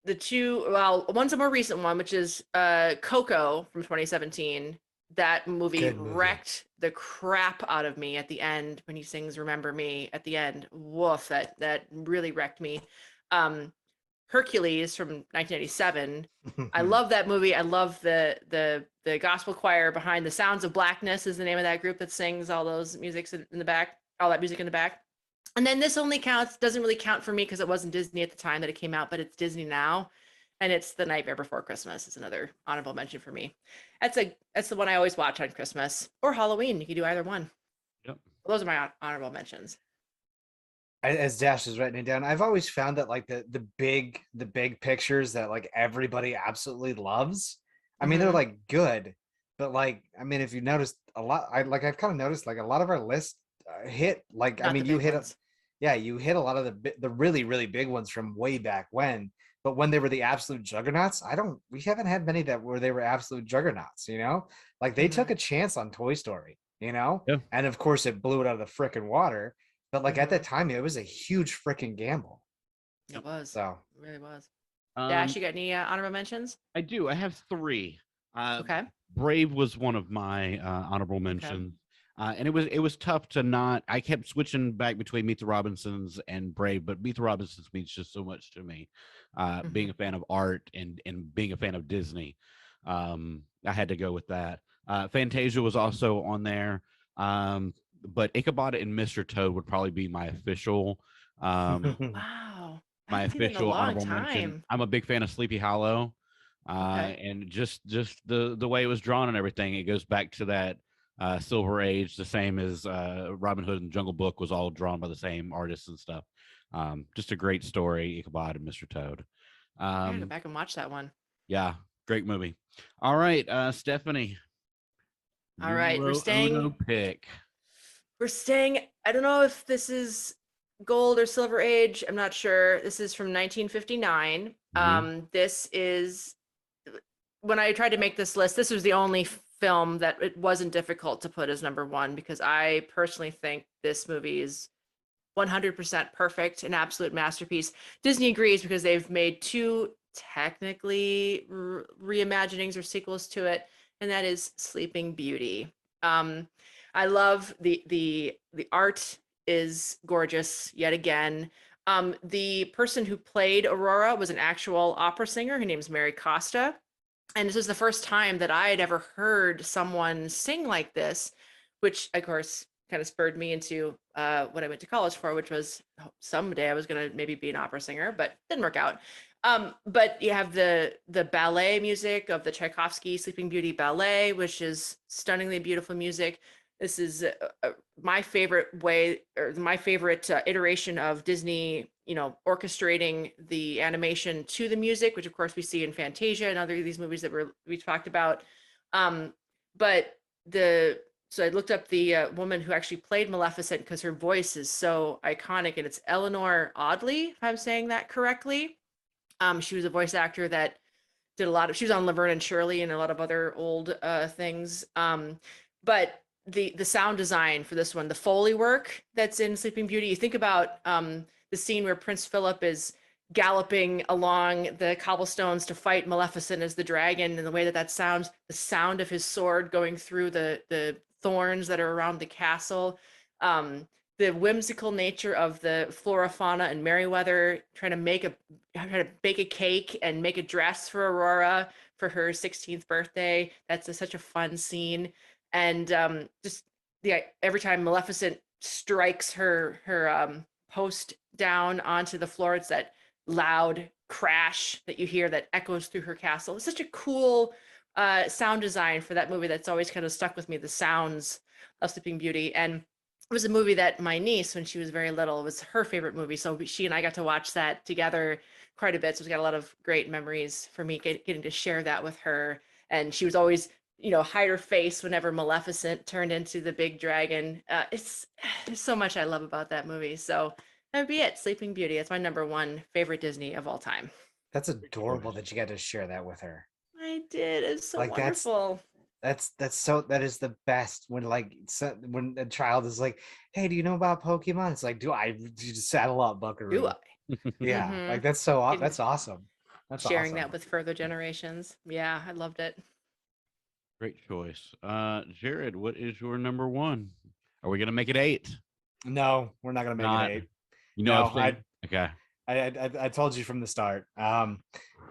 one's a more recent one, which is Coco from 2017. That movie wrecked the crap out of me at the end when he sings "Remember Me" at the end. Woof, that really wrecked me. Hercules from 1987. I love that movie. I love the gospel choir behind. The Sounds of Blackness is the name of that group that sings all those musics in the back, all that music in the back. And then this doesn't really count for me because it wasn't Disney at the time that it came out, but it's Disney now. And it's The Nightmare Before Christmas is another honorable mention for me. That's the one I always watch on Christmas or Halloween. You can do either one. Yep. Those are my honorable mentions. As Dash is writing it down, I've always found that like the big pictures that like everybody absolutely loves. I mean, they're like good, but like, I mean, if you noticed a lot, I've kind of noticed like a lot of our list hit like, Not I mean, the you big hit ones. you hit a lot of the really, really big ones from way back when, but when they were the absolute juggernauts, we haven't had many that where they were absolute juggernauts, you know, like they took a chance on Toy Story, you know, Yeah. and of course it blew it out of the frickin' water. But like at that time, it was a huge freaking gamble. It was. So It really was. Dash, you got any honorable mentions? I do. I have 3. Okay. Brave was one of my honorable mentions. And it was tough to not. I kept switching back between Meet the Robinsons and Brave, but Meet the Robinsons means just so much to me. Being a fan of art and being a fan of Disney, I had to go with that. Fantasia was also on there, but Ichabod and Mr. Toad would probably be my official. Wow. I My haven't seen that in a official long honorable mention. time. I'm a big fan of Sleepy Hollow, Okay. and just the way it was drawn and everything. It goes back to that Silver Age, the same as Robin Hood and Jungle Book was all drawn by the same artists and stuff. Just a great story, Ichabod and Mr. Toad. I gotta go back and watch that one. Yeah, great movie. All right, Stephanie. All right, we're Uno staying. pick. We're staying. I don't know if this is gold or silver age. I'm not sure. This is from 1959. This is when I tried to make this list. This was the only film that it wasn't difficult to put as number 1 because I personally think this movie is 100% perfect, an absolute masterpiece. Disney agrees because they've made 2 technically reimaginings or sequels to it, and that is Sleeping Beauty. I love the art is gorgeous yet again. The person who played Aurora was an actual opera singer. Her name's Mary Costa. And this was the first time that I had ever heard someone sing like this, which of course kind of spurred me into what I went to college for, which was someday I was going to maybe be an opera singer, but didn't work out. But you have the ballet music of the Tchaikovsky Sleeping Beauty ballet, which is stunningly beautiful music. This is my favorite way, or my favorite iteration of Disney, orchestrating the animation to the music, which of course we see in Fantasia and other of these movies that we talked about. But so I looked up the woman who actually played Maleficent because her voice is so iconic, and it's Eleanor Audley, if I'm saying that correctly. She was a voice actor that did she was on Laverne and Shirley and a lot of other old things. But the sound design for this one, the Foley work that's in Sleeping Beauty, you think about the scene where Prince Philip is galloping along the cobblestones to fight Maleficent as the dragon, and the way that sounds, the sound of his sword going through the thorns that are around the castle, the whimsical nature of the flora, fauna, and Merryweather trying to bake a cake and make a dress for Aurora for her 16th birthday. That's such a fun scene. And every time Maleficent strikes her post down onto the floor, it's that loud crash that you hear that echoes through her castle. It's such a cool sound design for that movie that's always kind of stuck with me, the sounds of Sleeping Beauty. And it was a movie that my niece, when she was very little, it was her favorite movie. So she and I got to watch that together quite a bit. So it's got a lot of great memories for me getting to share that with her. And she was always, hide her face whenever Maleficent turned into the big dragon. There's so much I love about that movie. So that would be it. Sleeping Beauty. It's my number 1 favorite Disney of all time. That's adorable that you got to share that with her. I did. It's so wonderful. That is the best when when a child is like, hey, do you know about Pokemon? It's like, do you just saddle up, buckaroo? Do I? Yeah. That's awesome. That's sharing awesome. that with further generations. Yeah, I loved it. Great choice. Jared, what is your number one? Are we gonna make it 8? No, we're not gonna make Not. it 8. You know, No, I've seen, okay. I told you from the start.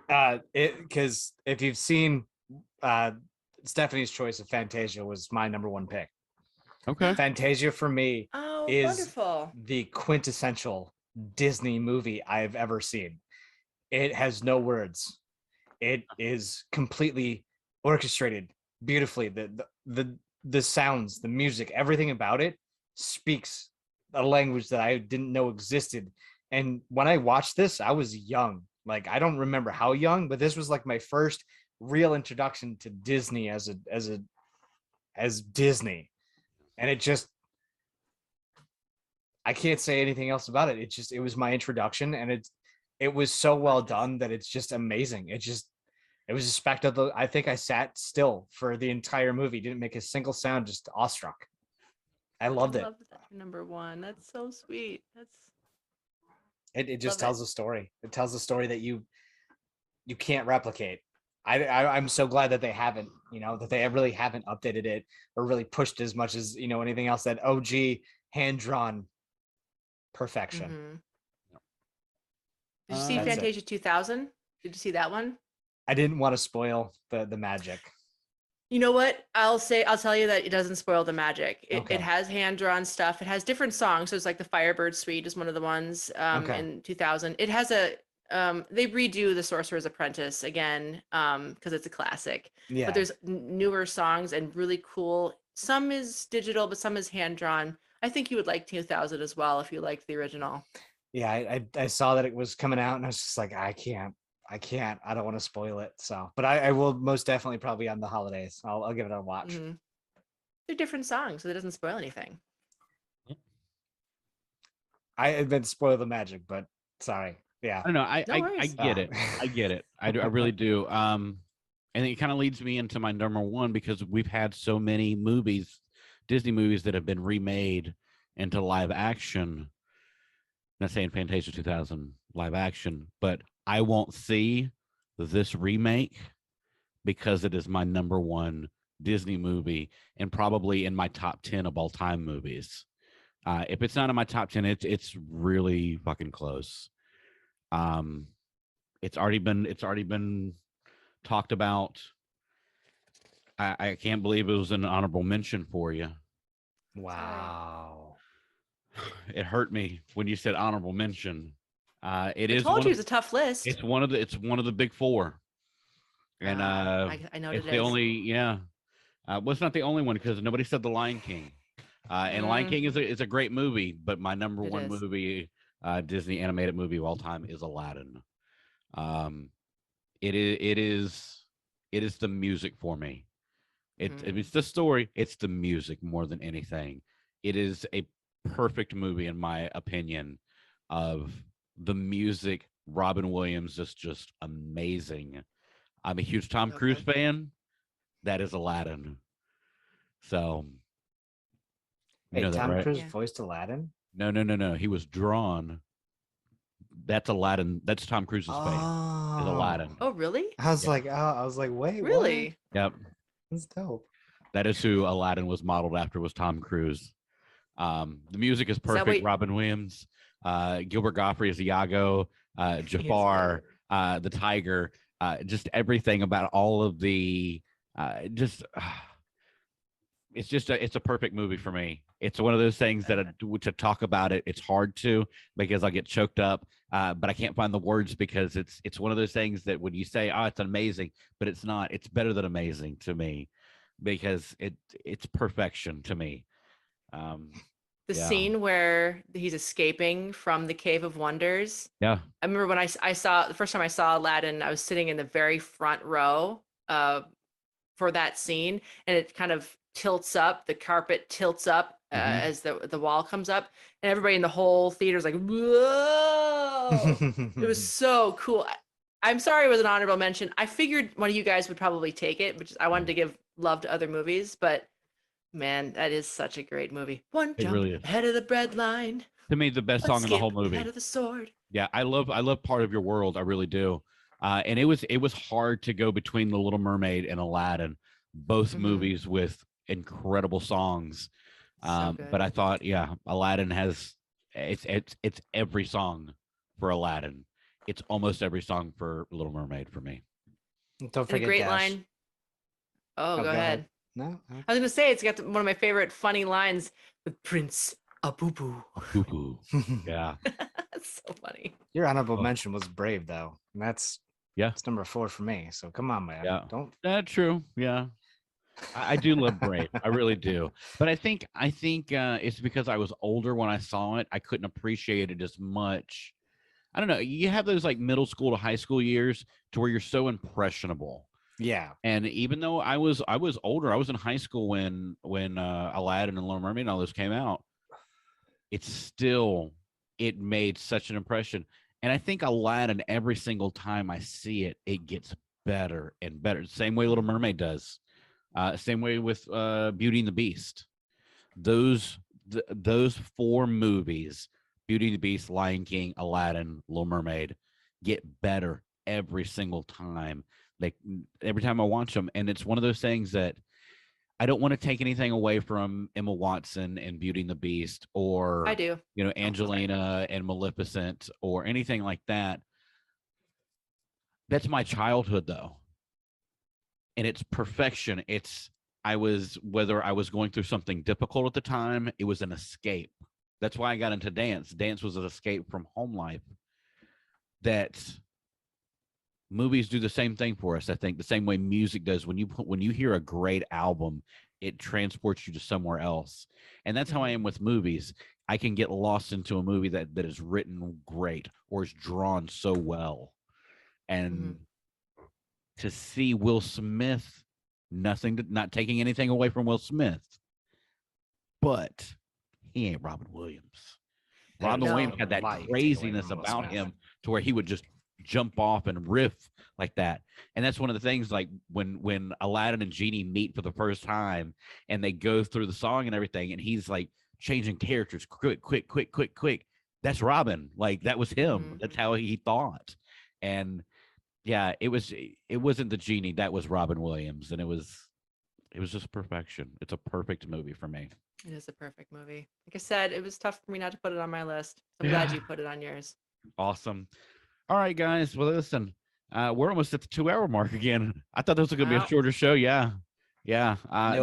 Because if you've seen Stephanie's choice of Fantasia was my number one pick. Okay. Fantasia for me Oh, is wonderful. the quintessential Disney movie I've ever seen. It has no words. It is completely orchestrated beautifully. The sounds, the music, everything about it speaks a language that I didn't know existed. And when I watched this, I was young. Like, I don't remember how young, but this was like my first real introduction to Disney as Disney. And it just, I can't say anything else about it. It was my introduction, and it was so well done that it's just amazing. It was a spectacle. I think I sat still for the entire movie, didn't make a single sound, just awestruck. I loved it. Love that number one. That's so sweet. It just tells a story. It tells a story that you can't replicate. I'm so glad that they haven't, that they really haven't updated it or really pushed as much as, anything else. That OG hand-drawn perfection. Mm-hmm. Did you see Fantasia 2000? Did you see that one? I didn't want to spoil the magic. You know what? I'll tell you that it doesn't spoil the magic. Okay. It has hand-drawn stuff. It has different songs. So it's like the Firebird Suite is one of the ones in 2000. It has they redo the Sorcerer's Apprentice again because it's a classic. Yeah. But there's newer songs and really cool. Some is digital, but some is hand-drawn. I think you would like 2000 as well if you liked the original. Yeah, I saw that it was coming out, and I was just like, I can't. I don't want to spoil it. So, but I will most definitely probably on the holidays. I'll give it a watch. Mm-hmm. They're different songs, so it doesn't spoil anything. I admit spoil the magic, but sorry. Yeah. I don't know. I get it. I get it. I really do. And it kind of leads me into my number one, because we've had so many movies, Disney movies, that have been remade into live action. Not saying Fantasia 2000 live action, but I won't see this remake because it is my number one Disney movie and probably in my top 10 of all time movies. If it's not in my top 10, it's really fucking close. It's already been talked about. I can't believe it was an honorable mention for you. Wow. It hurt me when you said honorable mention. I told you it's a tough list. It's one of the big four, and I know it's it the is. only well, it's not the only one because nobody said The Lion King, and Lion King is a great movie, but my number one movie, Disney animated movie of all time, is Aladdin. It is the music for me. It's the story. It's the music more than anything. It is a perfect movie in my opinion. Of the music, Robin Williams is just amazing. I'm a huge Tom Cruise fan. That is Aladdin. So, Tom Cruise voiced Aladdin? No. He was drawn. That's Aladdin. That's Tom Cruise's face. Is Aladdin. Oh, really? I was like, wait, really? What? Yep. That's dope. That is who Aladdin was modeled after, was Tom Cruise. The music is perfect. Robin Williams, Gilbert Gottfried is Iago, Jafar, the tiger, just everything about all of the it's a perfect movie for me. It's one of those things that to talk about it's hard to, because I get choked up, but I can't find the words, because it's one of those things that when you say, oh, it's amazing, but it's not. It's better than amazing to me, because it's perfection to me. The scene where he's escaping from the Cave of Wonders. Yeah. I remember when I saw the first time I saw Aladdin, I was sitting in the very front row for that scene, and it kind of tilts up, the carpet tilts up as the wall comes up, and everybody in the whole theater is like, whoa. It was so cool. I'm sorry it was an honorable mention. I figured one of you guys would probably take it, which I wanted to give love to other movies, but man, that is such a great movie. One jump really ahead of the bread line. To me, the best song in the whole movie. Ahead of the sword. Yeah, I love Part of Your World. I really do. And it was hard to go between The Little Mermaid and Aladdin, both movies with incredible songs. But I thought, Aladdin has it's every song for Aladdin. It's almost every song for Little Mermaid for me. Don't forget a great Dash. line. Oh, go ahead. No, I was gonna say it's got one of my favorite funny lines with Prince Abubu. Boo-boo. Yeah. That's so funny. Your honorable mention was Brave, though, and that's it's number 4 for me. So come on, man. Yeah. Don't. That's true. Yeah. I do love Brave. I really do. But I think it's because I was older when I saw it. I couldn't appreciate it as much. I don't know. You have those like middle school to high school years to where you're so impressionable. Yeah. And even though I was older, I was in high school when Aladdin and Little Mermaid and all this came out. It made such an impression. And I think Aladdin, every single time I see it, it gets better and better. Same way Little Mermaid does. Same way with Beauty and the Beast. Those 4 movies, Beauty and the Beast, Lion King, Aladdin, Little Mermaid, get better every single time. Like every time I watch them, and it's one of those things that I don't want to take anything away from Emma Watson and Beauty and the Beast, or I do. Angelina and Maleficent, or anything like that. That's my childhood, though, and it's perfection. Whether I was going through something difficult at the time, it was an escape. That's why I got into dance. Dance was an escape from home life. That movies do the same thing for us. I think the same way music does. When you hear a great album, it transports you to somewhere else. And that's how I am with movies. I can get lost into a movie that is written great or is drawn so well. And to see Will Smith, not taking anything away from Will Smith, but he ain't Robin Williams. Robin Williams had that craziness about him to where he would just jump off and riff like that. And that's one of the things, like when Aladdin and Genie meet for the first time and they go through the song and everything, and he's like changing characters quick. That's Robin. Like that was him. That's how he thought. And yeah, it wasn't the Genie, that was Robin Williams. And it was just perfection. It's a perfect movie for me. It is a perfect movie. Like I said, it was tough for me not to put it on my list. I'm glad you put it on yours. Awesome. All right, guys. Well, listen, we're almost at the 2-hour mark again. I thought this was going to be a shorter show. Yeah. Nope.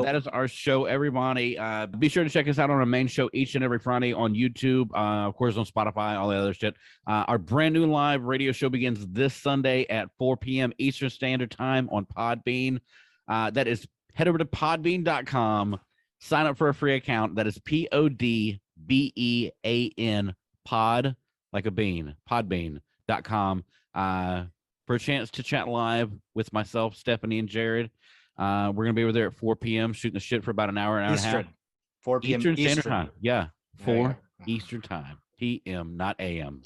That is our show, everybody. Be sure to check us out on our main show each and every Friday on YouTube, of course, on Spotify, all the other shit. Our brand new live radio show begins this Sunday at 4 p.m. Eastern Standard Time on Podbean. That is, head over to podbean.com. Sign up for a free account. That is PODBEAN, pod, like a bean, podbean.com, for a chance to chat live with myself, Stephanie, and Jared. We're going to be over there at 4 p.m. shooting the shit for about an hour and a half. 4 p.m. Eastern Standard Time. Yeah, 4 Eastern Time. PM, not AM.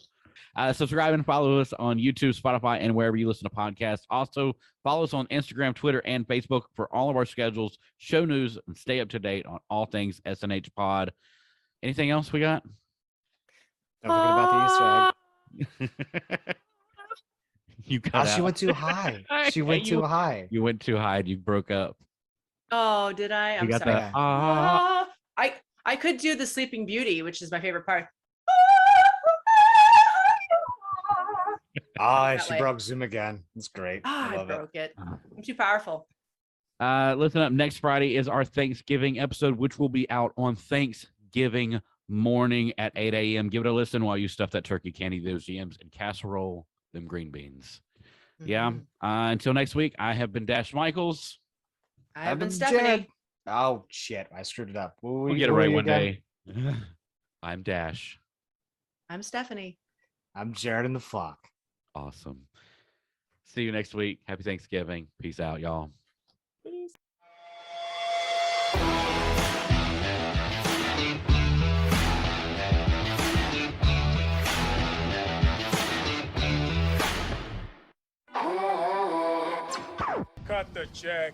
Subscribe and follow us on YouTube, Spotify, and wherever you listen to podcasts. Also, follow us on Instagram, Twitter, and Facebook for all of our schedules, show news, and stay up to date on all things SNH Pod. Anything else we got? Don't forget about the Easter egg. You got she went too high. She went too high. You went too high. You broke up. Oh, did I? I'm sorry. That, I could do the Sleeping Beauty, which is my favorite part. She broke Zoom again. It's great. I broke it. I'm too powerful. Listen up. Next Friday is our Thanksgiving episode, which will be out on Thanksgiving morning at 8 a.m. Give it a listen while you stuff that turkey, candy, those yams, and casserole them green beans. Yeah. Until next week, I have been Dash Michaels. I have been Stephanie. Jared. Oh shit! I screwed it up. We'll get it right one day. I'm Dash. I'm Stephanie. I'm Jared in the flock. Awesome. See you next week. Happy Thanksgiving. Peace out, y'all. Peace. Cut the check.